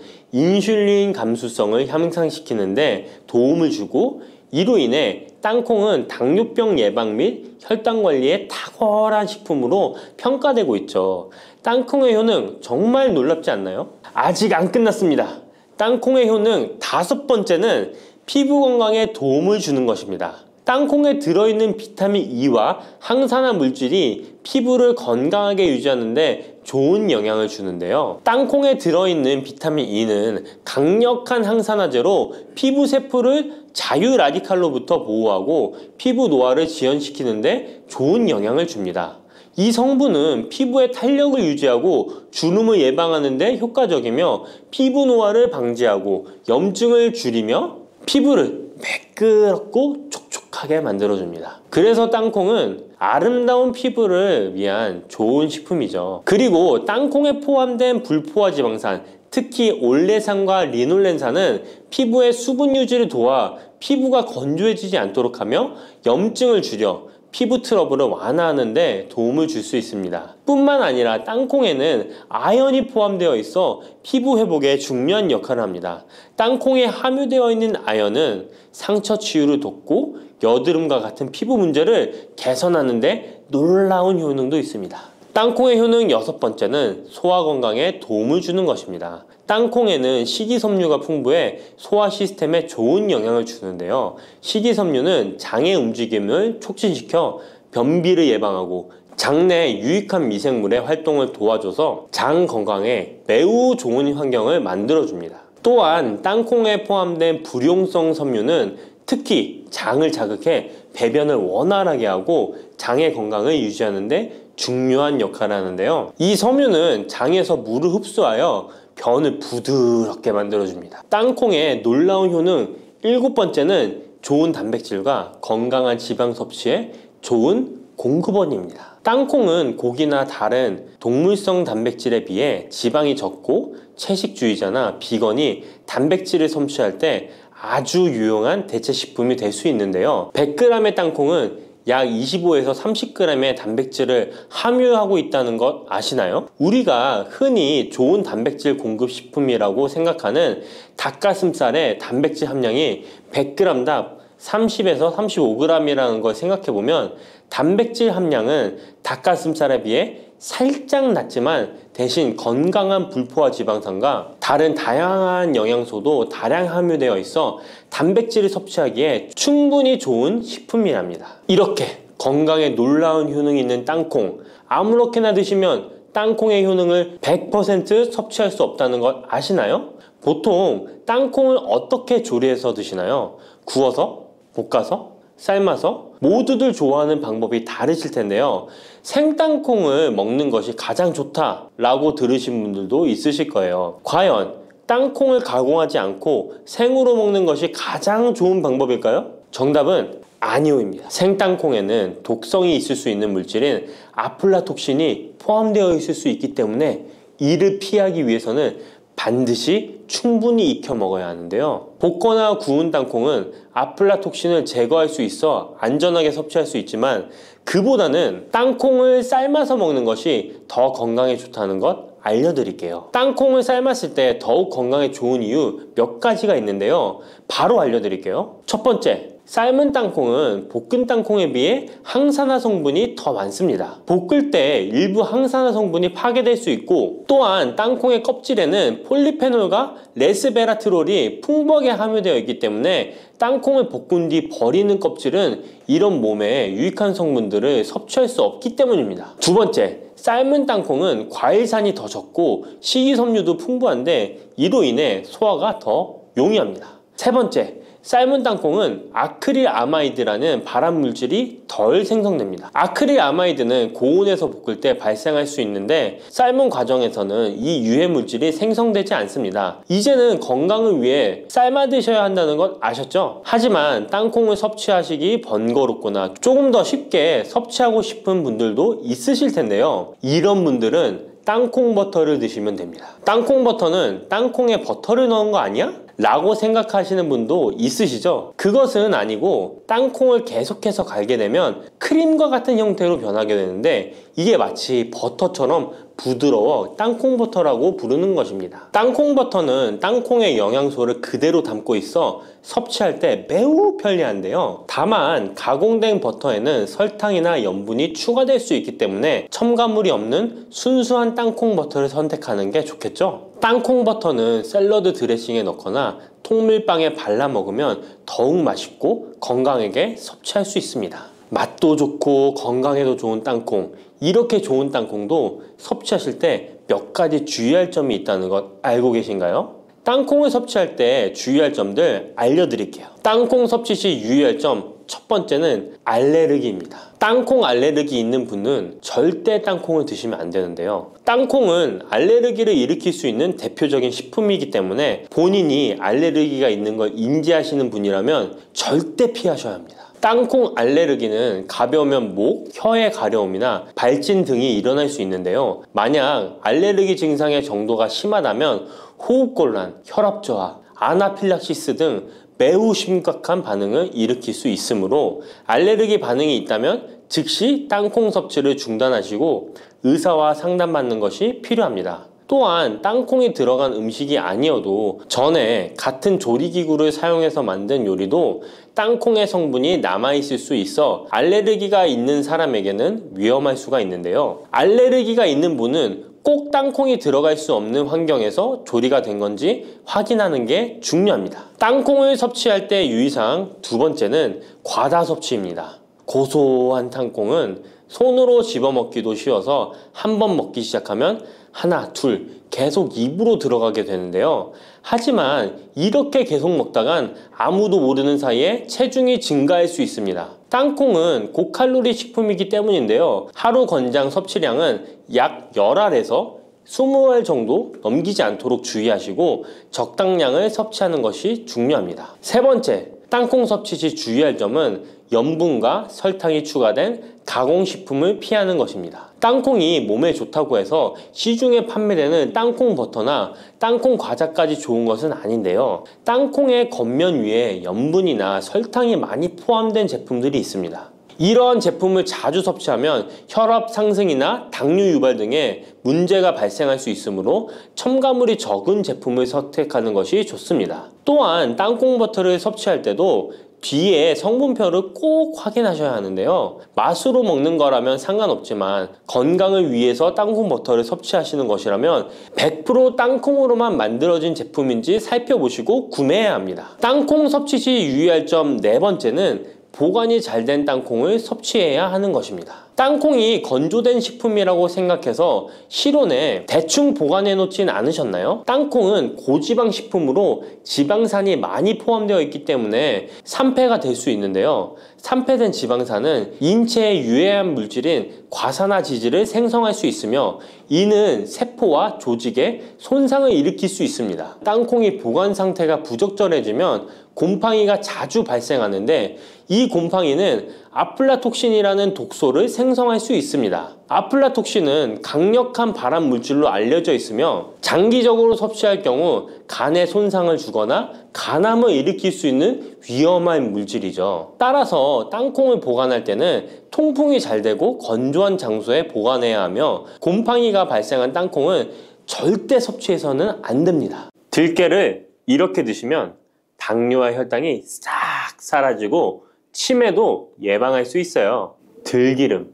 인슐린 감수성을 향상시키는데 도움을 주고 이로 인해 땅콩은 당뇨병 예방 및 혈당 관리에 탁월한 식품으로 평가되고 있죠. 땅콩의 효능 정말 놀랍지 않나요? 아직 안 끝났습니다. 땅콩의 효능 다섯 번째는 피부 건강에 도움을 주는 것입니다. 땅콩에 들어있는 비타민 E와 항산화 물질이 피부를 건강하게 유지하는 데 좋은 영향을 주는데요. 땅콩에 들어있는 비타민 E는 강력한 항산화제로 피부 세포를 자유 라디칼로부터 보호하고 피부 노화를 지연시키는 데 좋은 영향을 줍니다. 이 성분은 피부의 탄력을 유지하고 주름을 예방하는 데 효과적이며 피부 노화를 방지하고 염증을 줄이며 피부를 매끄럽고 촉촉하게 만들어줍니다. 그래서 땅콩은 아름다운 피부를 위한 좋은 식품이죠. 그리고 땅콩에 포함된 불포화 지방산, 특히 올레산과 리놀렌산은 피부의 수분 유지를 도와 피부가 건조해지지 않도록 하며 염증을 줄여 피부 트러블을 완화하는 데 도움을 줄 수 있습니다. 뿐만 아니라 땅콩에는 아연이 포함되어 있어 피부 회복에 중요한 역할을 합니다. 땅콩에 함유되어 있는 아연은 상처 치유를 돕고 여드름과 같은 피부 문제를 개선하는 데 놀라운 효능도 있습니다. 땅콩의 효능 여섯 번째는 소화 건강에 도움을 주는 것입니다. 땅콩에는 식이섬유가 풍부해 소화 시스템에 좋은 영향을 주는데요. 식이섬유는 장의 움직임을 촉진시켜 변비를 예방하고 장내 유익한 미생물의 활동을 도와줘서 장 건강에 매우 좋은 환경을 만들어줍니다. 또한 땅콩에 포함된 불용성 섬유는 특히 장을 자극해 배변을 원활하게 하고 장의 건강을 유지하는 데 중요한 역할을 하는데요. 이 섬유는 장에서 물을 흡수하여 변을 부드럽게 만들어줍니다. 땅콩의 놀라운 효능 일곱 번째는 좋은 단백질과 건강한 지방 섭취에 좋은 공급원입니다. 땅콩은 고기나 다른 동물성 단백질에 비해 지방이 적고 채식주의자나 비건이 단백질을 섭취할 때 아주 유용한 대체식품이 될 수 있는데요. 100g의 땅콩은 약 25에서 30g의 단백질을 함유하고 있다는 것 아시나요? 우리가 흔히 좋은 단백질 공급 식품이라고 생각하는 닭가슴살의 단백질 함량이 100g당 30에서 35g이라는 걸 생각해보면 단백질 함량은 닭가슴살에 비해 살짝 낮지만 대신 건강한 불포화 지방산과 다른 다양한 영양소도 다량 함유되어 있어 단백질을 섭취하기에 충분히 좋은 식품이랍니다. 이렇게 건강에 놀라운 효능이 있는 땅콩, 아무렇게나 드시면 땅콩의 효능을 100% 섭취할 수 없다는 것 아시나요? 보통 땅콩을 어떻게 조리해서 드시나요? 구워서? 볶아서? 삶아서? 모두들 좋아하는 방법이 다르실 텐데요. 생땅콩을 먹는 것이 가장 좋다라고 들으신 분들도 있으실 거예요. 과연 땅콩을 가공하지 않고 생으로 먹는 것이 가장 좋은 방법일까요? 정답은 아니오입니다. 생땅콩에는 독성이 있을 수 있는 물질인 아플라톡신이 포함되어 있을 수 있기 때문에 이를 피하기 위해서는 반드시 충분히 익혀 먹어야 하는데요. 볶거나 구운 땅콩은 아플라톡신을 제거할 수 있어 안전하게 섭취할 수 있지만 그보다는 땅콩을 삶아서 먹는 것이 더 건강에 좋다는 것 알려드릴게요. 땅콩을 삶았을 때 더욱 건강에 좋은 이유 몇 가지가 있는데요. 바로 알려드릴게요. 첫 번째, 삶은 땅콩은 볶은 땅콩에 비해 항산화 성분이 더 많습니다. 볶을 때 일부 항산화 성분이 파괴될 수 있고, 또한 땅콩의 껍질에는 폴리페놀과 레스베라트롤이 풍부하게 함유되어 있기 때문에 땅콩을 볶은 뒤 버리는 껍질은 이런 몸에 유익한 성분들을 섭취할 수 없기 때문입니다. 두 번째, 삶은 땅콩은 과일산이 더 적고 식이섬유도 풍부한데 이로 인해 소화가 더 용이합니다. 세 번째, 삶은 땅콩은 아크릴아마이드라는 발암물질이 덜 생성됩니다. 아크릴아마이드는 고온에서 볶을 때 발생할 수 있는데 삶은 과정에서는 이 유해물질이 생성되지 않습니다. 이제는 건강을 위해 삶아 드셔야 한다는 것 아셨죠? 하지만 땅콩을 섭취하시기 번거롭거나 조금 더 쉽게 섭취하고 싶은 분들도 있으실 텐데요. 이런 분들은 땅콩 버터를 드시면 됩니다. 땅콩 버터는 땅콩에 버터를 넣은 거 아니야? 라고 생각하시는 분도 있으시죠? 그것은 아니고 땅콩을 계속해서 갈게 되면 크림과 같은 형태로 변하게 되는데 이게 마치 버터처럼 부드러워 땅콩 버터라고 부르는 것입니다. 땅콩 버터는 땅콩의 영양소를 그대로 담고 있어 섭취할 때 매우 편리한데요. 다만 가공된 버터에는 설탕이나 염분이 추가될 수 있기 때문에 첨가물이 없는 순수한 땅콩 버터를 선택하는 게 좋겠죠? 땅콩 버터는 샐러드 드레싱에 넣거나 통밀빵에 발라 먹으면 더욱 맛있고 건강하게 섭취할 수 있습니다. 맛도 좋고 건강에도 좋은 땅콩, 이렇게 좋은 땅콩도 섭취하실 때 몇 가지 주의할 점이 있다는 것 알고 계신가요? 땅콩을 섭취할 때 주의할 점들 알려드릴게요. 땅콩 섭취 시 유의할 점 첫 번째는 알레르기입니다. 땅콩 알레르기 있는 분은 절대 땅콩을 드시면 안 되는데요. 땅콩은 알레르기를 일으킬 수 있는 대표적인 식품이기 때문에 본인이 알레르기가 있는 걸 인지하시는 분이라면 절대 피하셔야 합니다. 땅콩 알레르기는 가벼우면 목, 혀의 가려움이나 발진 등이 일어날 수 있는데요. 만약 알레르기 증상의 정도가 심하다면 호흡곤란, 혈압저하, 아나필락시스 등 매우 심각한 반응을 일으킬 수 있으므로 알레르기 반응이 있다면 즉시 땅콩 섭취를 중단하시고 의사와 상담받는 것이 필요합니다. 또한 땅콩이 들어간 음식이 아니어도 전에 같은 조리기구를 사용해서 만든 요리도 땅콩의 성분이 남아있을 수 있어 알레르기가 있는 사람에게는 위험할 수가 있는데요. 알레르기가 있는 분은 꼭 땅콩이 들어갈 수 없는 환경에서 조리가 된 건지 확인하는 게 중요합니다. 땅콩을 섭취할 때 유의사항 두 번째는 과다 섭취입니다. 고소한 땅콩은 손으로 집어먹기도 쉬워서 한 번 먹기 시작하면 하나, 둘 계속 입으로 들어가게 되는데요. 하지만 이렇게 계속 먹다간 아무도 모르는 사이에 체중이 증가할 수 있습니다. 땅콩은 고칼로리 식품이기 때문인데요. 하루 권장 섭취량은 약 10알에서 20알 정도 넘기지 않도록 주의하시고 적당량을 섭취하는 것이 중요합니다. 세 번째, 땅콩 섭취 시 주의할 점은 염분과 설탕이 추가된 가공식품을 피하는 것입니다. 땅콩이 몸에 좋다고 해서 시중에 판매되는 땅콩 버터나 땅콩 과자까지 좋은 것은 아닌데요. 땅콩의 겉면 위에 염분이나 설탕이 많이 포함된 제품들이 있습니다. 이러한 제품을 자주 섭취하면 혈압 상승이나 당뇨 유발 등의 문제가 발생할 수 있으므로 첨가물이 적은 제품을 선택하는 것이 좋습니다. 또한 땅콩 버터를 섭취할 때도 뒤에 성분표를 꼭 확인하셔야 하는데요. 맛으로 먹는 거라면 상관없지만 건강을 위해서 땅콩 버터를 섭취하시는 것이라면 100% 땅콩으로만 만들어진 제품인지 살펴보시고 구매해야 합니다. 땅콩 섭취 시 유의할 점 네 번째는 보관이 잘 된 땅콩을 섭취해야 하는 것입니다. 땅콩이 건조된 식품이라고 생각해서 실온에 대충 보관해 놓진 않으셨나요? 땅콩은 고지방 식품으로 지방산이 많이 포함되어 있기 때문에 산패가 될 수 있는데요. 산패된 지방산은 인체에 유해한 물질인 과산화지질을 생성할 수 있으며 이는 세포와 조직에 손상을 일으킬 수 있습니다. 땅콩이 보관 상태가 부적절해지면 곰팡이가 자주 발생하는데 이 곰팡이는 아플라톡신이라는 독소를 생성할 수 있습니다. 아플라톡신은 강력한 발암 물질로 알려져 있으며 장기적으로 섭취할 경우 간에 손상을 주거나 간암을 일으킬 수 있는 위험한 물질이죠. 따라서 땅콩을 보관할 때는 통풍이 잘 되고 건조한 장소에 보관해야 하며 곰팡이가 발생한 땅콩은 절대 섭취해서는 안 됩니다. 들깨를 이렇게 드시면 당뇨와 혈당이 싹 사라지고 치매도 예방할 수 있어요. 들기름,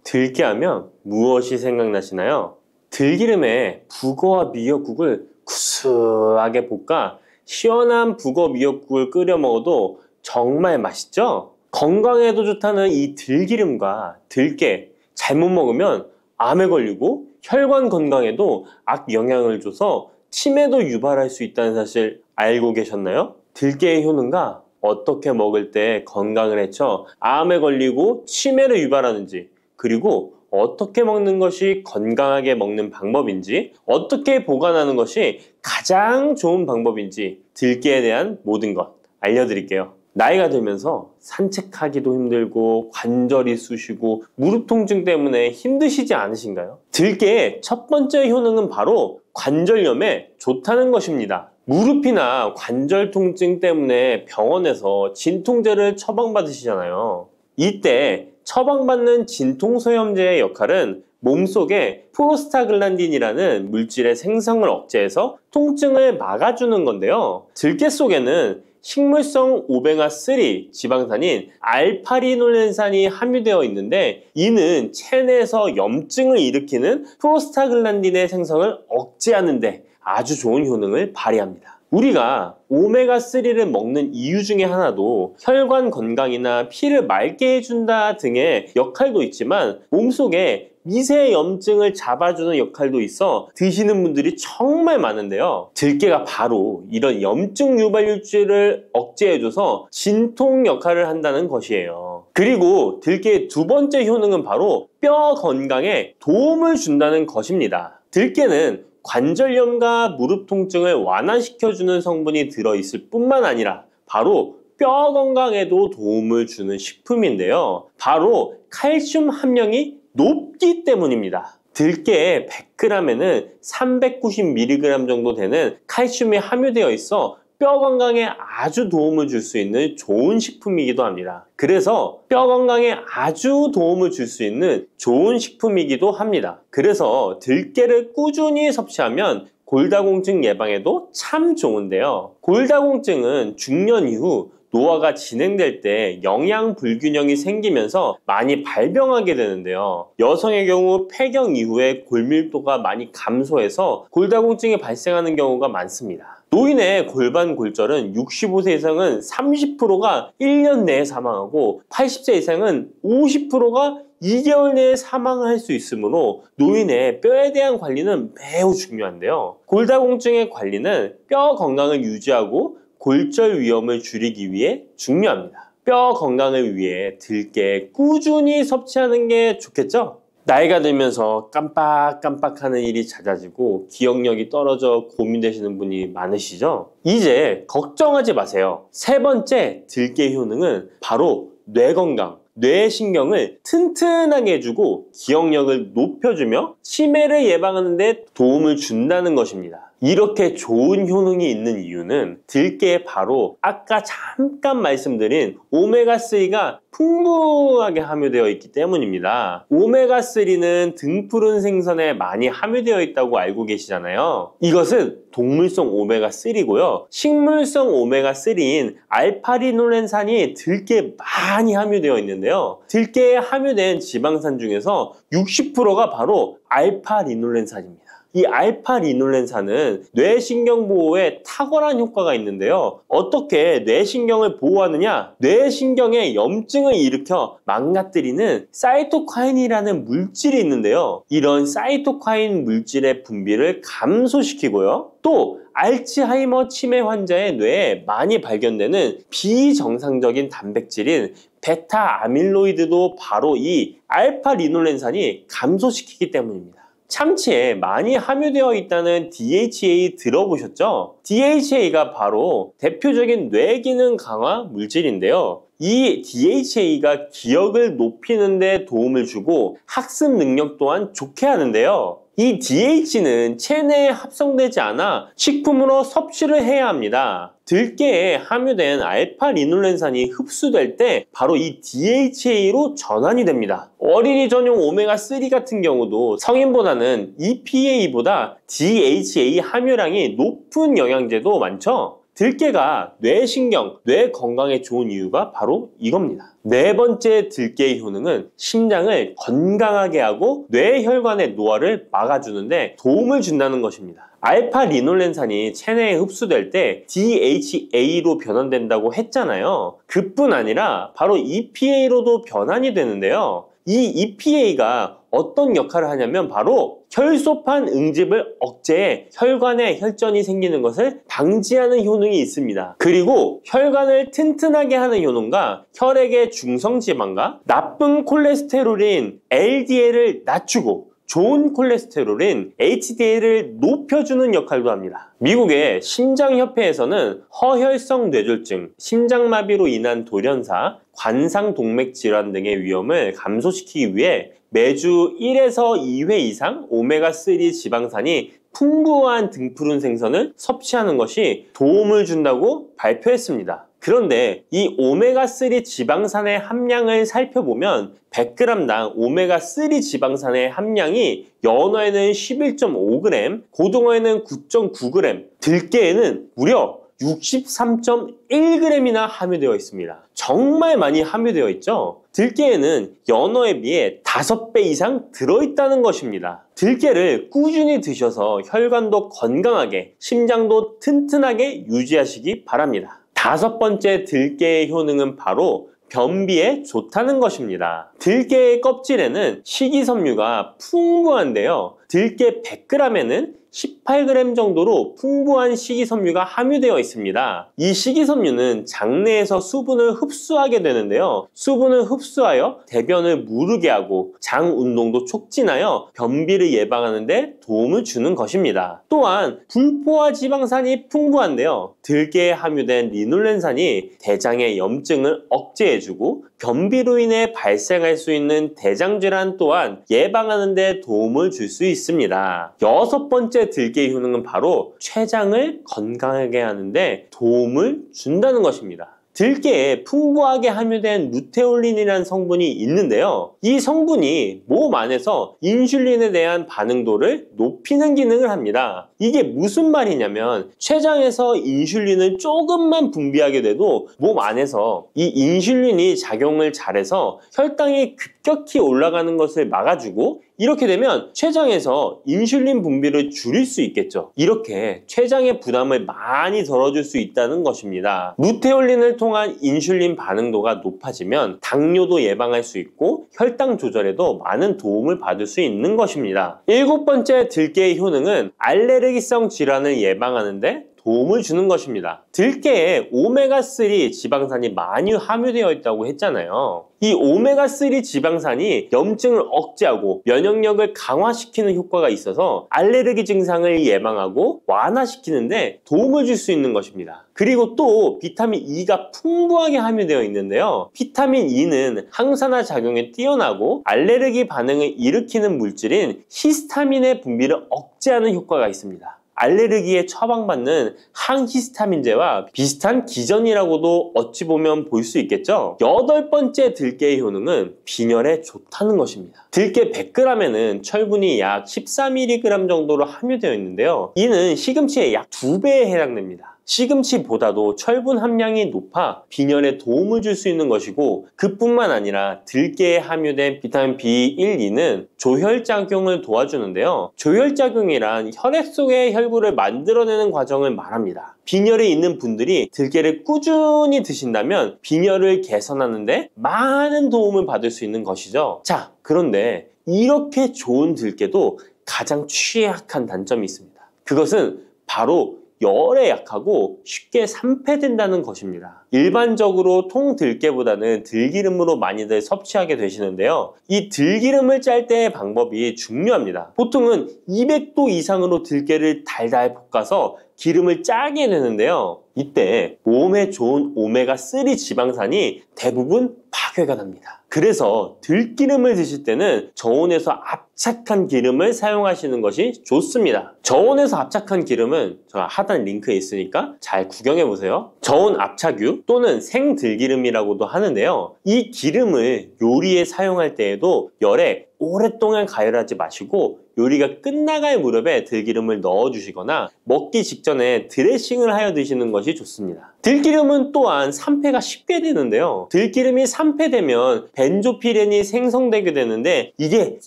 들깨하면 무엇이 생각나시나요? 들기름에 북어와 미역국을 구수하게 볶아 시원한 북어 미역국을 끓여 먹어도 정말 맛있죠? 건강에도 좋다는 이 들기름과 들깨 잘못 먹으면 암에 걸리고 혈관 건강에도 악영향을 줘서 치매도 유발할 수 있다는 사실 알고 계셨나요? 들깨의 효능과 어떻게 먹을 때 건강을 해쳐 암에 걸리고 치매를 유발하는지, 그리고 어떻게 먹는 것이 건강하게 먹는 방법인지, 어떻게 보관하는 것이 가장 좋은 방법인지 들깨에 대한 모든 것 알려드릴게요. 나이가 들면서 산책하기도 힘들고 관절이 쑤시고 무릎 통증 때문에 힘드시지 않으신가요? 들깨의 첫 번째 효능은 바로 관절염에 좋다는 것입니다. 무릎이나 관절 통증 때문에 병원에서 진통제를 처방받으시잖아요. 이때 처방받는 진통소염제의 역할은 몸속에 프로스타글란딘이라는 물질의 생성을 억제해서 통증을 막아주는 건데요. 들깨 속에는 식물성 오메가3 지방산인 알파리놀렌산이 함유되어 있는데 이는 체내에서 염증을 일으키는 프로스타글란딘의 생성을 억제하는 데 아주 좋은 효능을 발휘합니다. 우리가 오메가3를 먹는 이유 중에 하나도 혈관 건강이나 피를 맑게 해준다 등의 역할도 있지만 몸속에 미세 염증을 잡아주는 역할도 있어 드시는 분들이 정말 많은데요. 들깨가 바로 이런 염증 유발물질을 억제해줘서 진통 역할을 한다는 것이에요. 그리고 들깨의 두 번째 효능은 바로 뼈 건강에 도움을 준다는 것입니다. 들깨는 관절염과 무릎 통증을 완화시켜주는 성분이 들어있을 뿐만 아니라 바로 뼈 건강에도 도움을 주는 식품인데요. 바로 칼슘 함량이 높기 때문입니다. 들깨의 100g에는 390mg 정도 되는 칼슘이 함유되어 있어 뼈 건강에 아주 도움을 줄 수 있는 좋은 식품이기도 합니다. 그래서 뼈 건강에 아주 도움을 줄 수 있는 좋은 식품이기도 합니다. 그래서 들깨를 꾸준히 섭취하면 골다공증 예방에도 참 좋은데요. 골다공증은 중년 이후 노화가 진행될 때 영양 불균형이 생기면서 많이 발병하게 되는데요. 여성의 경우 폐경 이후에 골밀도가 많이 감소해서 골다공증이 발생하는 경우가 많습니다. 노인의 골반 골절은 65세 이상은 30%가 1년 내에 사망하고 80세 이상은 50%가 2개월 내에 사망할 수 있으므로 노인의 뼈에 대한 관리는 매우 중요한데요. 골다공증의 관리는 뼈 건강을 유지하고 골절 위험을 줄이기 위해 중요합니다. 뼈 건강을 위해 들깨 꾸준히 섭취하는 게 좋겠죠? 나이가 들면서 깜빡깜빡하는 일이 잦아지고 기억력이 떨어져 고민되시는 분이 많으시죠? 이제 걱정하지 마세요. 세 번째 들깨 효능은 바로 뇌 건강, 뇌신경을 튼튼하게 해주고 기억력을 높여주며 치매를 예방하는 데 도움을 준다는 것입니다. 이렇게 좋은 효능이 있는 이유는 들깨에 바로 아까 잠깐 말씀드린 오메가3가 풍부하게 함유되어 있기 때문입니다. 오메가3는 등푸른 생선에 많이 함유되어 있다고 알고 계시잖아요. 이것은 동물성 오메가3고요. 식물성 오메가3인 알파리놀렌산이 들깨에 많이 함유되어 있는데요. 들깨에 함유된 지방산 중에서 60%가 바로 알파리놀렌산입니다. 이 알파리놀렌산은 뇌신경 보호에 탁월한 효과가 있는데요. 어떻게 뇌신경을 보호하느냐? 뇌신경에 염증을 일으켜 망가뜨리는 사이토카인이라는 물질이 있는데요. 이런 사이토카인 물질의 분비를 감소시키고요. 또 알츠하이머 치매 환자의 뇌에 많이 발견되는 비정상적인 단백질인 베타 아밀로이드도 바로 이 알파리놀렌산이 감소시키기 때문입니다. 참치에 많이 함유되어 있다는 DHA 들어보셨죠? DHA가 바로 대표적인 뇌기능 강화 물질인데요. 이 DHA가 기억을 높이는 데 도움을 주고 학습 능력 또한 좋게 하는데요. 이 DH는 체내에 합성되지 않아 식품으로 섭취를 해야 합니다. 들깨에 함유된 알파리놀렌산이 흡수될 때 바로 이 DHA로 전환이 됩니다. 어린이 전용 오메가3 같은 경우도 성인보다는 EPA보다 DHA 함유량이 높은 영양제도 많죠? 들깨가 뇌신경, 뇌 건강에 좋은 이유가 바로 이겁니다. 네 번째 들깨의 효능은 심장을 건강하게 하고 뇌혈관의 노화를 막아주는데 도움을 준다는 것입니다. 알파리놀렌산이 체내에 흡수될 때 DHA로 변환된다고 했잖아요. 그뿐 아니라 바로 EPA로도 변환이 되는데요. 이 EPA가 어떤 역할을 하냐면 바로 혈소판 응집을 억제해 혈관에 혈전이 생기는 것을 방지하는 효능이 있습니다. 그리고 혈관을 튼튼하게 하는 효능과 혈액의 중성지방과 나쁜 콜레스테롤인 LDL을 낮추고 좋은 콜레스테롤인 HDL을 높여주는 역할도 합니다. 미국의 심장협회에서는 허혈성 뇌졸중, 심장마비로 인한 돌연사, 관상동맥 질환 등의 위험을 감소시키기 위해 매주 1에서 2회 이상 오메가3 지방산이 풍부한 등푸른 생선을 섭취하는 것이 도움을 준다고 발표했습니다. 그런데 이 오메가3 지방산의 함량을 살펴보면 100g당 오메가3 지방산의 함량이 연어에는 11.5g, 고등어에는 9.9g, 들깨에는 무려 63.1g이나 함유되어 있습니다. 정말 많이 함유되어 있죠? 들깨에는 연어에 비해 5배 이상 들어있다는 것입니다. 들깨를 꾸준히 드셔서 혈관도 건강하게, 심장도 튼튼하게 유지하시기 바랍니다. 다섯 번째 들깨의 효능은 바로 변비에 좋다는 것입니다. 들깨의 껍질에는 식이섬유가 풍부한데요. 들깨 100g에는 18g 정도로 풍부한 식이섬유가 함유되어 있습니다. 이 식이섬유는 장내에서 수분을 흡수하게 되는데요. 수분을 흡수하여 대변을 무르게 하고 장 운동도 촉진하여 변비를 예방하는 데 도움을 주는 것입니다. 또한 불포화 지방산이 풍부한데요. 들깨에 함유된 리놀렌산이 대장의 염증을 억제해주고 변비로 인해 발생할 수 있는 대장질환 또한 예방하는 데 도움을 줄 수 있습니다. 여섯 번째 들깨의 효능은 바로 췌장을 건강하게 하는데 도움을 준다는 것입니다. 들깨에 풍부하게 함유된 루테올린이라는 성분이 있는데요. 이 성분이 몸 안에서 인슐린에 대한 반응도를 높이는 기능을 합니다. 이게 무슨 말이냐면 췌장에서 인슐린을 조금만 분비하게 돼도 몸 안에서 이 인슐린이 작용을 잘해서 혈당이 급격히 올라가는 것을 막아주고 이렇게 되면 췌장에서 인슐린 분비를 줄일 수 있겠죠. 이렇게 췌장의 부담을 많이 덜어줄 수 있다는 것입니다. 루테올린을 통한 인슐린 반응도가 높아지면 당뇨도 예방할 수 있고 혈당 조절에도 많은 도움을 받을 수 있는 것입니다. 일곱 번째 들깨의 효능은 알레르기성 질환을 예방하는 데 도움을 주는 것입니다. 들깨에 오메가3 지방산이 많이 함유되어 있다고 했잖아요. 이 오메가3 지방산이 염증을 억제하고 면역력을 강화시키는 효과가 있어서 알레르기 증상을 예방하고 완화시키는데 도움을 줄 수 있는 것입니다. 그리고 또 비타민 E가 풍부하게 함유되어 있는데요. 비타민 E는 항산화 작용에 뛰어나고 알레르기 반응을 일으키는 물질인 히스타민의 분비를 억제하는 효과가 있습니다. 알레르기에 처방받는 항히스타민제와 비슷한 기전이라고도 어찌 보면 볼 수 있겠죠. 여덟 번째 들깨의 효능은 빈혈에 좋다는 것입니다. 들깨 100g에는 철분이 약 14mg 정도로 함유되어 있는데요. 이는 시금치의 약 2배에 해당됩니다. 시금치보다도 철분 함량이 높아 빈혈에 도움을 줄 수 있는 것이고, 그뿐만 아니라 들깨에 함유된 비타민 B1, 2는 조혈작용을 도와주는데요. 조혈작용이란 혈액 속의 혈구를 만들어내는 과정을 말합니다. 빈혈이 있는 분들이 들깨를 꾸준히 드신다면 빈혈을 개선하는 데 많은 도움을 받을 수 있는 것이죠. 자, 그런데 이렇게 좋은 들깨도 가장 취약한 단점이 있습니다. 그것은 바로 열에 약하고 쉽게 산패된다는 것입니다. 일반적으로 통들깨보다는 들기름으로 많이들 섭취하게 되시는데요. 이 들기름을 짤 때의 방법이 중요합니다. 보통은 200도 이상으로 들깨를 달달 볶아서 기름을 짜게 되는데요. 이때 몸에 좋은 오메가3 지방산이 대부분 파괴가 됩니다. 그래서 들기름을 드실 때는 저온에서 압착한 기름을 사용하시는 것이 좋습니다. 저온에서 압착한 기름은 제가 하단 링크에 있으니까 잘 구경해 보세요. 저온 압착유 또는 생들기름이라고도 하는데요. 이 기름을 요리에 사용할 때에도 열에 오랫동안 가열하지 마시고 요리가 끝나갈 무렵에 들기름을 넣어주시거나 먹기 직전에 드레싱을 하여 드시는 것이 좋습니다. 들기름은 또한 산패가 쉽게 되는데요. 들기름이 산패되면 벤조피렌이 생성되게 되는데 이게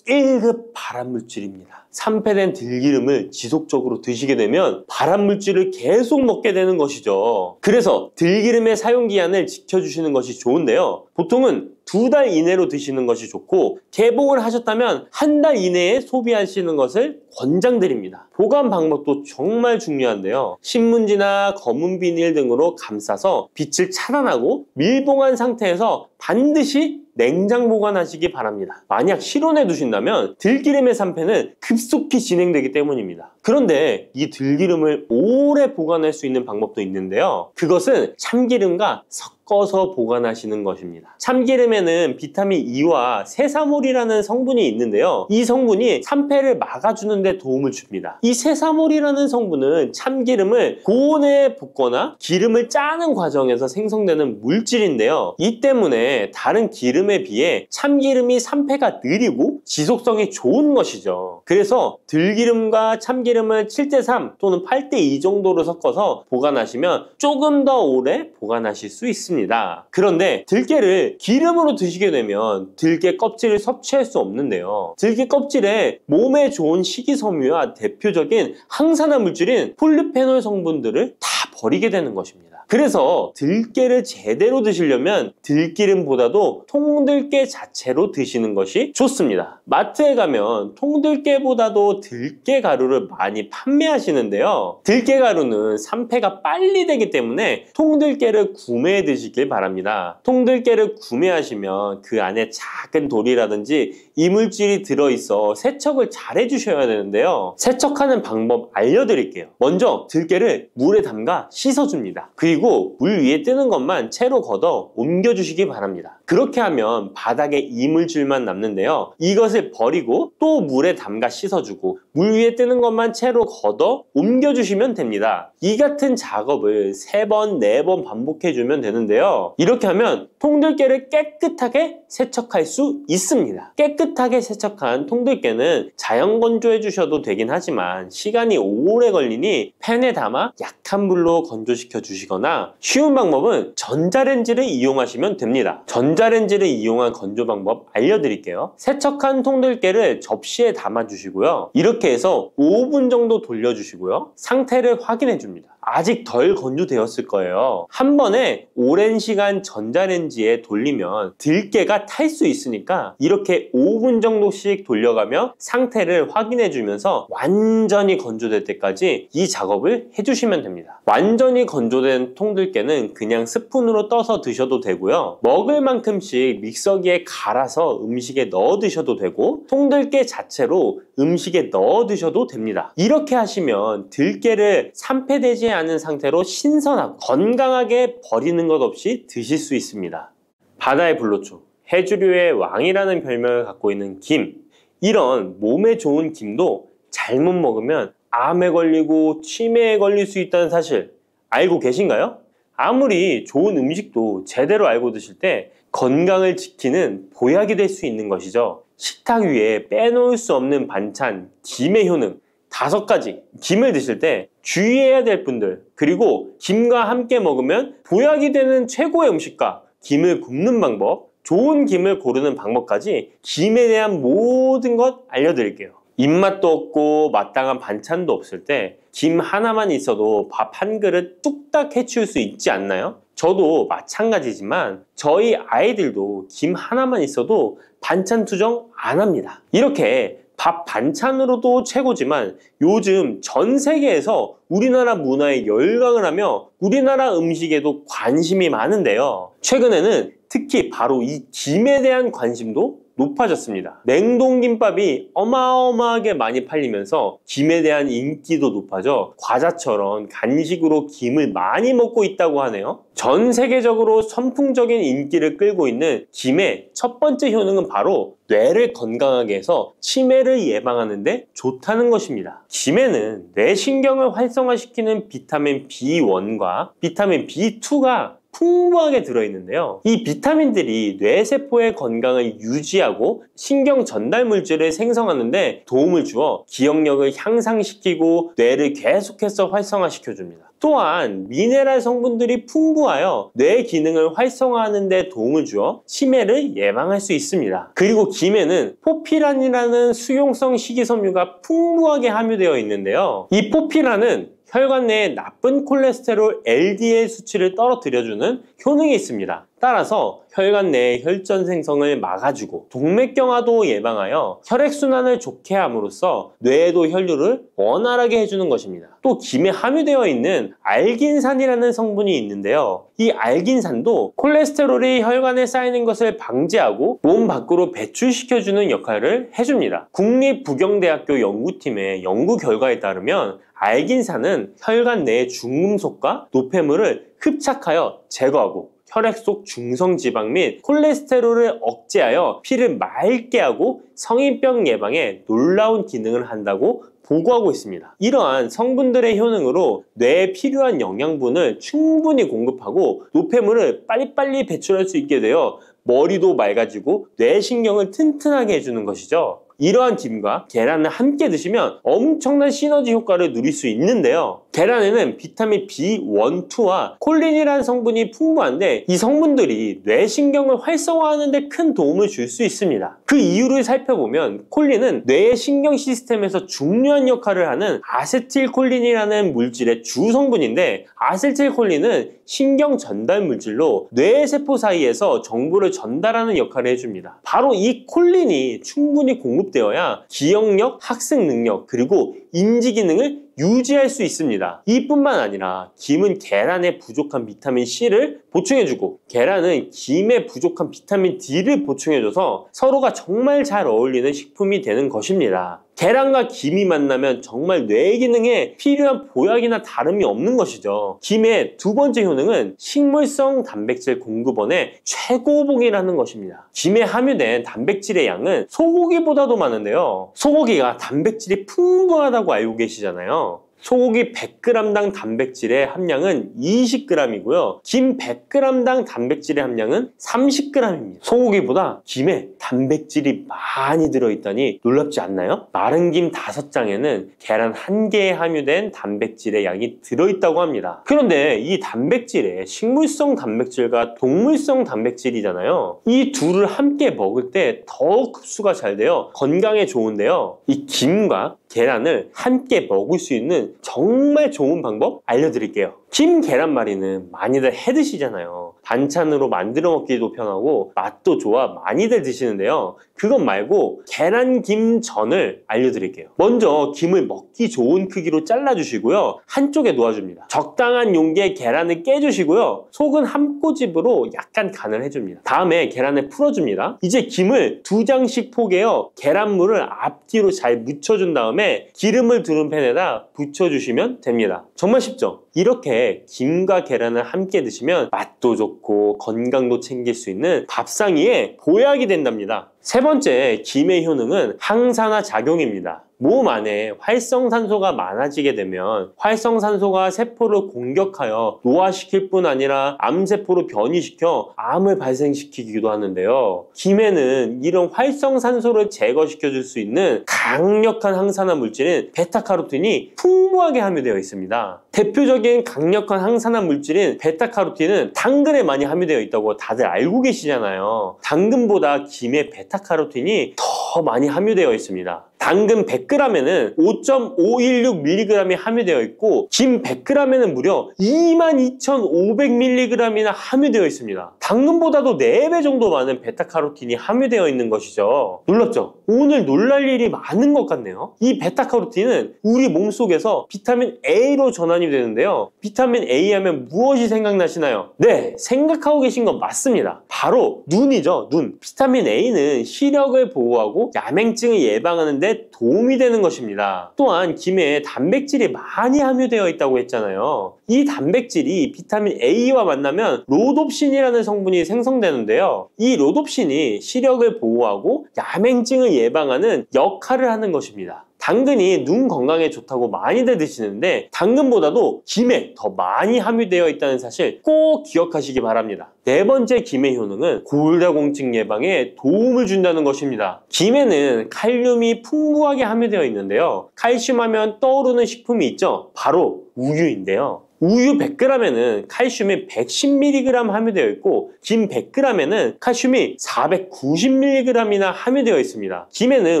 1급 발암물질입니다. 산패된 들기름을 지속적으로 드시게 되면 발암물질을 계속 먹게 되는 것이죠. 그래서 들기름의 사용기한을 지켜주시는 것이 좋은데요. 보통은 2달 이내로 드시는 것이 좋고, 개봉을 하셨다면 1달 이내에 소비하시는 것을 권장드립니다. 보관 방법도 정말 중요한데요. 신문지나 검은 비닐 등으로 감싸서 빛을 차단하고 밀봉한 상태에서 반드시 냉장 보관하시기 바랍니다. 만약 실온에 두신다면 들기름의 산패는 급속히 진행되기 때문입니다. 그런데 이 들기름을 오래 보관할 수 있는 방법도 있는데요. 그것은 참기름과 섞어서 보관하시는 것입니다. 참기름에는 비타민 E와 세사몰이라는 성분이 있는데요. 이 성분이 산패를 막아주는 데 도움을 줍니다. 이 세사몰이라는 성분은 참기름을 고온에 볶거나 기름을 짜는 과정에서 생성되는 물질인데요. 이 때문에 다른 기름에 비해 참기름이 산패가 느리고 지속성이 좋은 것이죠. 그래서 들기름과 참기름을 7:3 또는 8:2 정도로 섞어서 보관하시면 조금 더 오래 보관하실 수 있습니다. 그런데 들깨를 기름으로 드시게 되면 들깨 껍질을 섭취할 수 없는데요. 들깨 껍질에 몸에 좋은 식이섬유와 대표적인 항산화 물질인 폴리페놀 성분들을 다 버리게 되는 것입니다. 그래서 들깨를 제대로 드시려면 들기름보다도 통들깨 자체로 드시는 것이 좋습니다. 마트에 가면 통들깨보다도 들깨 가루를 많이 판매하시는데요. 들깨 가루는 산패가 빨리 되기 때문에 통들깨를 구매해 드시길 바랍니다. 통들깨를 구매하시면 그 안에 작은 돌이라든지 이물질이 들어있어 세척을 잘 해주셔야 되는데요. 세척하는 방법 알려드릴게요. 먼저 들깨를 물에 담가 씻어줍니다. 그리고 물 위에 뜨는 것만 채로 걷어 옮겨주시기 바랍니다. 그렇게 하면 바닥에 이물질만 남는데요. 이것을 버리고 또 물에 담가 씻어주고 물 위에 뜨는 것만 채로 걷어 옮겨주시면 됩니다. 이 같은 작업을 3번, 4번 반복해주면 되는데요. 이렇게 하면 통들깨를 깨끗하게 세척할 수 있습니다. 깨끗하게 세척한 통들깨는 자연 건조해 주셔도 되긴 하지만 시간이 오래 걸리니 팬에 담아 약한 불로 건조시켜 주시거나, 쉬운 방법은 전자레인지를 이용하시면 됩니다. 전자레인지를 이용한 건조 방법 알려드릴게요. 세척한 통들깨를 접시에 담아 주시고요. 이렇게 해서 5분 정도 돌려주시고요. 상태를 확인해 줍니다. 아직 덜 건조되었을 거예요. 한 번에 오랜 시간 전자레인지에 돌리면 들깨가 탈 수 있으니까 이렇게 5분 정도씩 돌려가며 상태를 확인해 주면서 완전히 건조될 때까지 이 작업을 해주시면 됩니다. 완전히 건조된 통들깨는 그냥 스푼으로 떠서 드셔도 되고요. 먹을 만큼씩 믹서기에 갈아서 음식에 넣어 드셔도 되고, 통들깨 자체로 음식에 넣어 드셔도 됩니다. 이렇게 하시면 들깨를 산패되지 않은 상태로 신선하고 건강하게 버리는 것 없이 드실 수 있습니다. 바다의 불로초, 해조류의 왕이라는 별명을 갖고 있는 김. 이런 몸에 좋은 김도 잘못 먹으면 암에 걸리고 치매에 걸릴 수 있다는 사실 알고 계신가요? 아무리 좋은 음식도 제대로 알고 드실 때 건강을 지키는 보약이 될 수 있는 것이죠. 식탁 위에 빼놓을 수 없는 반찬, 김의 효능 5가지. 김을 드실 때 주의해야 될 분들, 그리고 김과 함께 먹으면 보약이 되는 최고의 음식과 김을 굽는 방법, 좋은 김을 고르는 방법까지 김에 대한 모든 것 알려드릴게요. 입맛도 없고 마땅한 반찬도 없을 때 김 하나만 있어도 밥 한 그릇 뚝딱 해치울 수 있지 않나요? 저도 마찬가지지만 저희 아이들도 김 하나만 있어도 반찬 투정 안 합니다. 이렇게 밥 반찬으로도 최고지만 요즘 전 세계에서 우리나라 문화에 열광을 하며 우리나라 음식에도 관심이 많은데요. 최근에는 특히 바로 이 김에 대한 관심도 높아졌습니다. 냉동김밥이 어마어마하게 많이 팔리면서 김에 대한 인기도 높아져 과자처럼 간식으로 김을 많이 먹고 있다고 하네요. 전 세계적으로 선풍적인 인기를 끌고 있는 김의 첫 번째 효능은 바로 뇌를 건강하게 해서 치매를 예방하는 데 좋다는 것입니다. 김에는 뇌신경을 활성화시키는 비타민 B1과 비타민 B2가 풍부하게 들어있는데요. 이 비타민들이 뇌세포의 건강을 유지하고 신경 전달 물질을 생성하는 데 도움을 주어 기억력을 향상시키고 뇌를 계속해서 활성화시켜줍니다. 또한 미네랄 성분들이 풍부하여 뇌 기능을 활성화하는 데 도움을 주어 치매를 예방할 수 있습니다. 그리고 김에는 포피란이라는 수용성 식이섬유가 풍부하게 함유되어 있는데요. 이 포피란은 혈관 내에 나쁜 콜레스테롤 LDL 수치를 떨어뜨려주는 효능이 있습니다. 따라서 혈관 내의 혈전 생성을 막아주고 동맥경화도 예방하여 혈액순환을 좋게 함으로써 뇌에도 혈류를 원활하게 해주는 것입니다. 또 김에 함유되어 있는 알긴산이라는 성분이 있는데요. 이 알긴산도 콜레스테롤이 혈관에 쌓이는 것을 방지하고 몸 밖으로 배출시켜주는 역할을 해줍니다. 국립부경대학교 연구팀의 연구 결과에 따르면 알긴산은 혈관 내의 중금속과 노폐물을 흡착하여 제거하고 혈액 속 중성지방 및 콜레스테롤을 억제하여 피를 맑게 하고 성인병 예방에 놀라운 기능을 한다고 보고하고 있습니다. 이러한 성분들의 효능으로 뇌에 필요한 영양분을 충분히 공급하고 노폐물을 빨리빨리 배출할 수 있게 되어 머리도 맑아지고 뇌신경을 튼튼하게 해주는 것이죠. 이러한 김과 계란을 함께 드시면 엄청난 시너지 효과를 누릴 수 있는데요. 계란에는 비타민 B1, 2와 콜린이라는 성분이 풍부한데 이 성분들이 뇌신경을 활성화하는 데 큰 도움을 줄 수 있습니다. 그 이유를 살펴보면 콜린은 뇌의 신경 시스템에서 중요한 역할을 하는 아세틸콜린이라는 물질의 주 성분인데 아세틸콜린은 신경 전달 물질로 뇌세포 사이에서 정보를 전달하는 역할을 해줍니다. 바로 이 콜린이 충분히 공급되어야 기억력, 학습 능력, 그리고 인지 기능을 유지할 수 있습니다. 이뿐만 아니라 김은 계란에 부족한 비타민 C를 보충해주고 계란은 김에 부족한 비타민 D를 보충해줘서 서로가 정말 잘 어울리는 식품이 되는 것입니다. 계란과 김이 만나면 정말 뇌 기능에 필요한 보약이나 다름이 없는 것이죠. 김의 두 번째 효능은 식물성 단백질 공급원의 최고봉이라는 것입니다. 김에 함유된 단백질의 양은 소고기보다도 많은데요. 소고기가 단백질이 풍부하다고 알고 계시잖아요. 소고기 100g당 단백질의 함량은 20g이고요. 김 100g당 단백질의 함량은 30g입니다. 소고기보다 김에 단백질이 많이 들어있다니 놀랍지 않나요? 마른 김 5장에는 계란 1개에 함유된 단백질의 양이 들어있다고 합니다. 그런데 이 단백질에 식물성 단백질과 동물성 단백질이잖아요. 이 둘을 함께 먹을 때 더 흡수가 잘 되어 건강에 좋은데요. 이 김과 계란을 함께 먹을 수 있는 정말 좋은 방법 알려드릴게요. 김 계란말이는 많이들 해드시잖아요. 반찬으로 만들어 먹기도 편하고 맛도 좋아 많이들 드시는데요. 그것 말고 계란김전을 알려드릴게요. 먼저 김을 먹기 좋은 크기로 잘라주시고요. 한쪽에 놓아줍니다. 적당한 용기에 계란을 깨주시고요. 속은 한 꼬집으로 약간 간을 해줍니다. 다음에 계란을 풀어줍니다. 이제 김을 2장씩 포개어 계란물을 앞뒤로 잘 묻혀준 다음에 기름을 두른 팬에다 부쳐주시면 됩니다. 정말 쉽죠? 이렇게 김과 계란을 함께 드시면 맛도 좋고 건강도 챙길 수 있는 밥상 위에 보약이 된답니다. 세 번째 김의 효능은 항산화 작용입니다. 몸 안에 활성산소가 많아지게 되면 활성산소가 세포를 공격하여 노화시킬 뿐 아니라 암세포로 변이시켜 암을 발생시키기도 하는데요. 김에는 이런 활성산소를 제거시켜 줄 수 있는 강력한 항산화 물질인 베타카로틴이 풍부하게 함유되어 있습니다. 대표적인 강력한 항산화 물질인 베타카로틴은 당근에 많이 함유되어 있다고 다들 알고 계시잖아요. 당근보다 김에 베타카로틴이 더 많이 함유되어 있습니다. 당근 100g에는 5.516mg이 함유되어 있고 김 100g에는 무려 22,500mg이나 함유되어 있습니다. 당근보다도 4배 정도 많은 베타카로틴이 함유되어 있는 것이죠. 놀랍죠? 오늘 놀랄 일이 많은 것 같네요. 이 베타카로틴은 우리 몸속에서 비타민 A로 전환이 되는데요. 비타민 A 하면 무엇이 생각나시나요? 네, 생각하고 계신 건 맞습니다. 바로 눈이죠, 눈. 비타민 A는 시력을 보호하고 야맹증을 예방하는 데 도움이 되는 것입니다. 또한 김에 단백질이 많이 함유되어 있다고 했잖아요. 이 단백질이 비타민 A와 만나면 로놉신이라는 성분이 생성되는데요. 이 로놉신이 시력을 보호하고 야맹증을 예방하는 역할을 하는 것입니다. 당근이 눈 건강에 좋다고 많이들 드시는데 당근보다도 김에 더 많이 함유되어 있다는 사실 꼭 기억하시기 바랍니다. 네 번째 김의 효능은 골다공증 예방에 도움을 준다는 것입니다. 김에는 칼륨이 풍부하게 함유되어 있는데요. 칼슘 하면 떠오르는 식품이 있죠. 바로 우유인데요. 우유 100g에는 칼슘이 110mg 함유되어 있고 김 100g에는 칼슘이 490mg이나 함유되어 있습니다. 김에는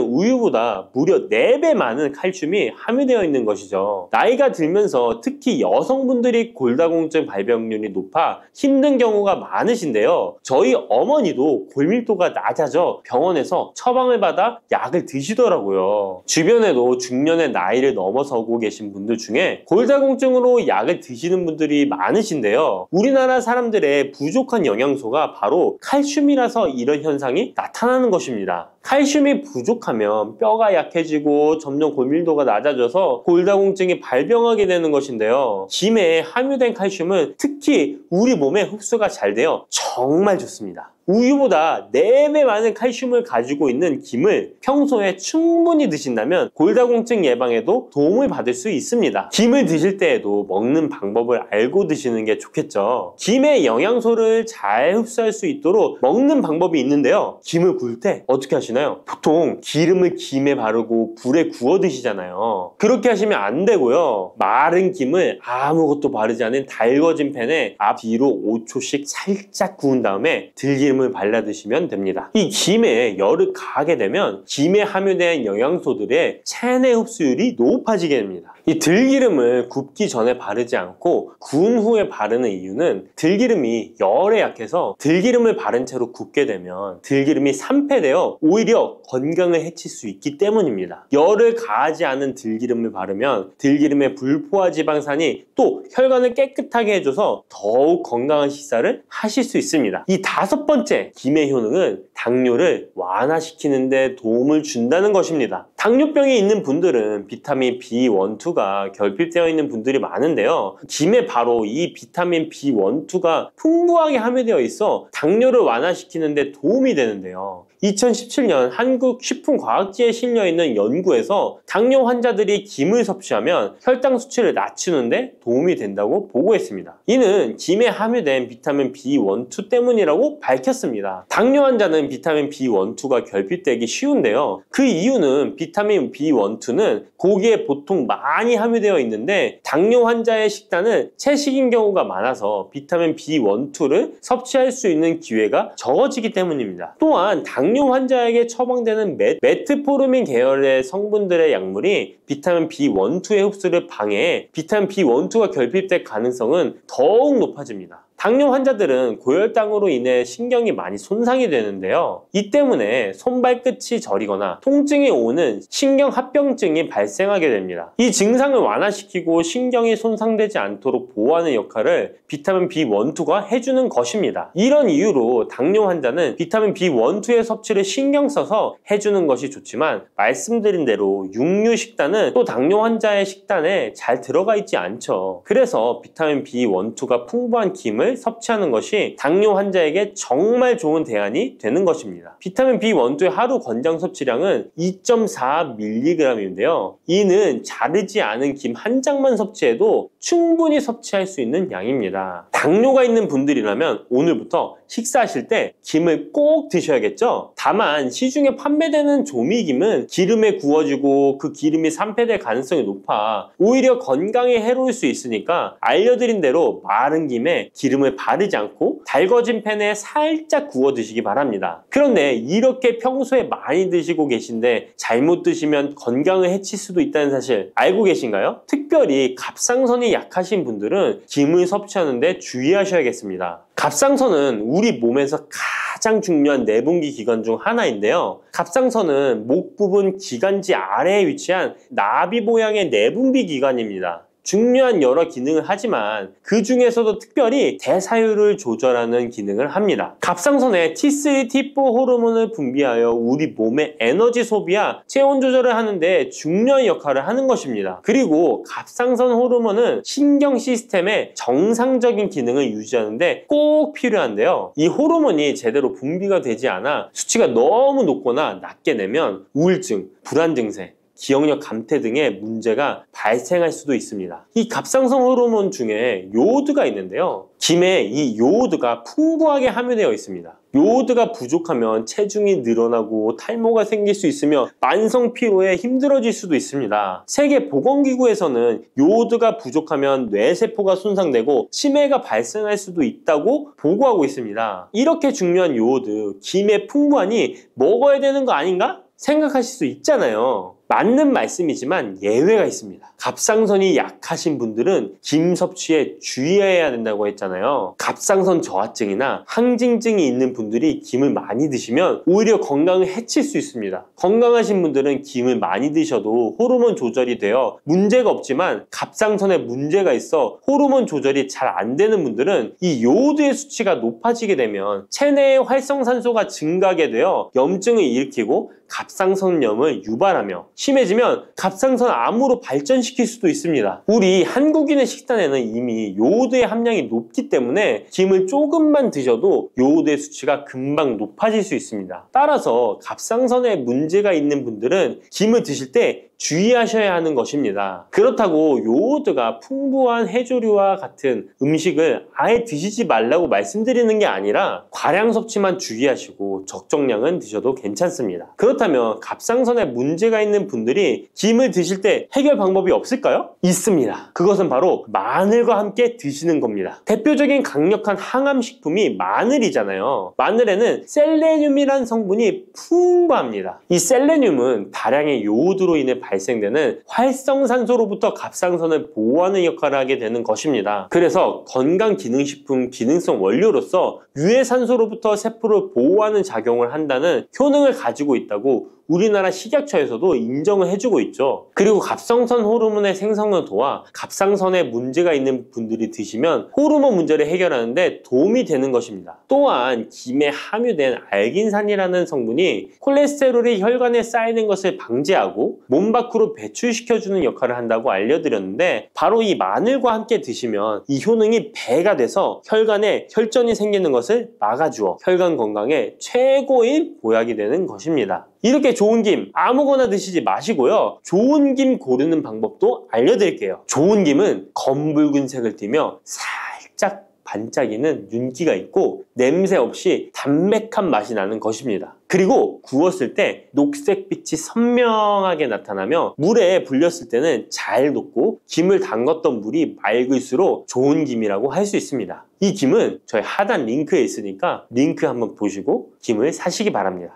우유보다 무려 4배 많은 칼슘이 함유되어 있는 것이죠. 나이가 들면서 특히 여성분들이 골다공증 발병률이 높아 힘든 경우가 많으신데요. 저희 어머니도 골밀도가 낮아져 병원에서 처방을 받아 약을 드시더라고요. 주변에도 중년의 나이를 넘어서고 계신 분들 중에 골다공증으로 약을 드시는 분들이 많으신데요. 우리나라 사람들의 부족한 영양소가 바로 칼슘이라서 이런 현상이 나타나는 것입니다. 칼슘이 부족하면 뼈가 약해지고 점점 골밀도가 낮아져서 골다공증이 발병하게 되는 것인데요. 김에 함유된 칼슘은 특히 우리 몸에 흡수가 잘 되어 정말 좋습니다. 우유보다 4배 많은 칼슘을 가지고 있는 김을 평소에 충분히 드신다면 골다공증 예방에도 도움을 받을 수 있습니다. 김을 드실 때에도 먹는 방법을 알고 드시는 게 좋겠죠. 김의 영양소를 잘 흡수할 수 있도록 먹는 방법이 있는데요. 김을 구울 때 어떻게 하시나요? 보통 기름을 김에 바르고 불에 구워 드시잖아요. 그렇게 하시면 안 되고요. 마른 김을 아무것도 바르지 않은 달궈진 팬에 앞뒤로 5초씩 살짝 구운 다음에 들기름을 발라 드시면 됩니다. 이 김에 열을 가하게 되면 김에 함유된 영양소들의 체내 흡수율이 높아지게 됩니다. 이 들기름을 굽기 전에 바르지 않고 구운 후에 바르는 이유는 들기름이 열에 약해서 들기름을 바른 채로 굽게 되면 들기름이 산패되어 오히려 건강을 해칠 수 있기 때문입니다. 열을 가하지 않은 들기름을 바르면 들기름의 불포화 지방산이 또 혈관을 깨끗하게 해줘서 더욱 건강한 식사를 하실 수 있습니다. 이 5번째 김의 효능은 당뇨를 완화시키는 데 도움을 준다는 것입니다. 당뇨병이 있는 분들은 비타민 B1, 2가 결핍되어 있는 분들이 많은데요. 김에 바로 이 비타민 B1, 2가 풍부하게 함유되어 있어 당뇨를 완화시키는 데 도움이 되는데요. 2017년 한국식품과학지에 실려있는 연구에서 당뇨 환자들이 김을 섭취하면 혈당 수치를 낮추는데 도움이 된다고 보고했습니다. 이는 김에 함유된 비타민 B1, 2 때문이라고 밝혔습니다. 당뇨 환자는 비타민 B1, 2가 결핍되기 쉬운데요. 그 이유는 비타민 B1, 2는 고기에 보통 많이 함유되어 있는데 당뇨 환자의 식단은 채식인 경우가 많아서 비타민 B1, 2를 섭취할 수 있는 기회가 적어지기 때문입니다. 또한 당뇨 환자에게 처방되는 메트포르민 계열의 성분들의 약물이 비타민 B1, 2의 흡수를 방해해 비타민 B1, 2가 결핍될 가능성은 더욱 높아집니다. 당뇨 환자들은 고혈당으로 인해 신경이 많이 손상이 되는데요. 이 때문에 손발끝이 저리거나 통증이 오는 신경합병증이 발생하게 됩니다. 이 증상을 완화시키고 신경이 손상되지 않도록 보호하는 역할을 비타민 B1, 2가 해주는 것입니다. 이런 이유로 당뇨 환자는 비타민 B1, 2의 섭취를 신경 써서 해주는 것이 좋지만 말씀드린 대로 육류 식단은 또 당뇨 환자의 식단에 잘 들어가 있지 않죠. 그래서 비타민 B1, 2가 풍부한 김을 김을 섭취하는 것이 당뇨 환자에게 정말 좋은 대안이 되는 것입니다. 비타민 B12의 하루 권장 섭취량은 2.4mg인데요. 이는 자르지 않은 김 한 장만 섭취해도 충분히 섭취할 수 있는 양입니다. 당뇨가 있는 분들이라면 오늘부터 식사하실 때 김을 꼭 드셔야겠죠? 다만 시중에 판매되는 조미김은 기름에 구워지고 그 기름이 산패될 가능성이 높아 오히려 건강에 해로울 수 있으니까 알려드린 대로 마른 김에 기름을 바르지 않고 달궈진 팬에 살짝 구워 드시기 바랍니다. 그런데 이렇게 평소에 많이 드시고 계신데 잘못 드시면 건강을 해칠 수도 있다는 사실 알고 계신가요? 특별히 갑상선이 약하신 분들은 김을 섭취하는데 주의하셔야겠습니다. 갑상선은 우리 몸에서 가장 중요한 내분비 기관 중 하나인데요. 갑상선은 목 부분 기관지 아래에 위치한 나비 모양의 내분비 기관입니다. 중요한 여러 기능을 하지만 그 중에서도 특별히 대사율을 조절하는 기능을 합니다. 갑상선에 T3, T4 호르몬을 분비하여 우리 몸의 에너지 소비와 체온 조절을 하는데 중요한 역할을 하는 것입니다. 그리고 갑상선 호르몬은 신경 시스템의 정상적인 기능을 유지하는데 꼭 필요한데요. 이 호르몬이 제대로 분비가 되지 않아 수치가 너무 높거나 낮게 되면 우울증, 불안 증세, 기억력 감퇴 등의 문제가 발생할 수도 있습니다. 이 갑상선 호르몬 중에 요오드가 있는데요. 김에 이 요오드가 풍부하게 함유되어 있습니다. 요오드가 부족하면 체중이 늘어나고 탈모가 생길 수 있으며 만성 피로에 힘들어질 수도 있습니다. 세계보건기구에서는 요오드가 부족하면 뇌세포가 손상되고 치매가 발생할 수도 있다고 보고하고 있습니다. 이렇게 중요한 요오드, 김에 풍부하니 먹어야 되는 거 아닌가? 생각하실 수 있잖아요. 맞는 말씀이지만 예외가 있습니다. 갑상선이 약하신 분들은 김 섭취에 주의해야 된다고 했잖아요. 갑상선 저하증이나 항진증이 있는 분들이 김을 많이 드시면 오히려 건강을 해칠 수 있습니다. 건강하신 분들은 김을 많이 드셔도 호르몬 조절이 되어 문제가 없지만 갑상선에 문제가 있어 호르몬 조절이 잘 안 되는 분들은 이 요오드의 수치가 높아지게 되면 체내의 활성산소가 증가하게 되어 염증을 일으키고 갑상선염을 유발하며 심해지면 갑상선 암으로 발전시킬 수도 있습니다. 우리 한국인의 식단에는 이미 요오드의 함량이 높기 때문에 김을 조금만 드셔도 요오드의 수치가 금방 높아질 수 있습니다. 따라서 갑상선에 문제가 있는 분들은 김을 드실 때 주의하셔야 하는 것입니다. 그렇다고 요오드가 풍부한 해조류와 같은 음식을 아예 드시지 말라고 말씀드리는 게 아니라 과량 섭취만 주의하시고 적정량은 드셔도 괜찮습니다. 그렇다면 갑상선에 문제가 있는 분들이 김을 드실 때 해결 방법이 없을까요? 있습니다. 그것은 바로 마늘과 함께 드시는 겁니다. 대표적인 강력한 항암식품이 마늘이잖아요. 마늘에는 셀레늄이라는 성분이 풍부합니다. 이 셀레늄은 다량의 요오드로 인해 발생되는 활성산소로부터 갑상선을 보호하는 역할을 하게 되는 것입니다. 그래서 건강기능식품 기능성 원료로서 유해산소로부터 세포를 보호하는 작용을 한다는 효능을 가지고 있다고 우리나라 식약처에서도 인정을 해주고 있죠. 그리고 갑상선 호르몬의 생성을 도와 갑상선에 문제가 있는 분들이 드시면 호르몬 문제를 해결하는데 도움이 되는 것입니다. 또한 김에 함유된 알긴산이라는 성분이 콜레스테롤이 혈관에 쌓이는 것을 방지하고 몸 밖으로 배출시켜주는 역할을 한다고 알려드렸는데 바로 이 마늘과 함께 드시면 이 효능이 배가 돼서 혈관에 혈전이 생기는 것을 막아주어 혈관 건강에 최고의 보약이 되는 것입니다. 이렇게 좋은 김 아무거나 드시지 마시고요. 좋은 김 고르는 방법도 알려드릴게요. 좋은 김은 검붉은색을 띠며 살짝 반짝이는 윤기가 있고 냄새 없이 담백한 맛이 나는 것입니다. 그리고 구웠을 때 녹색빛이 선명하게 나타나며 물에 불렸을 때는 잘 녹고 김을 담갔던 물이 맑을수록 좋은 김이라고 할 수 있습니다. 이 김은 저희 하단 링크에 있으니까 링크 한번 보시고 김을 사시기 바랍니다.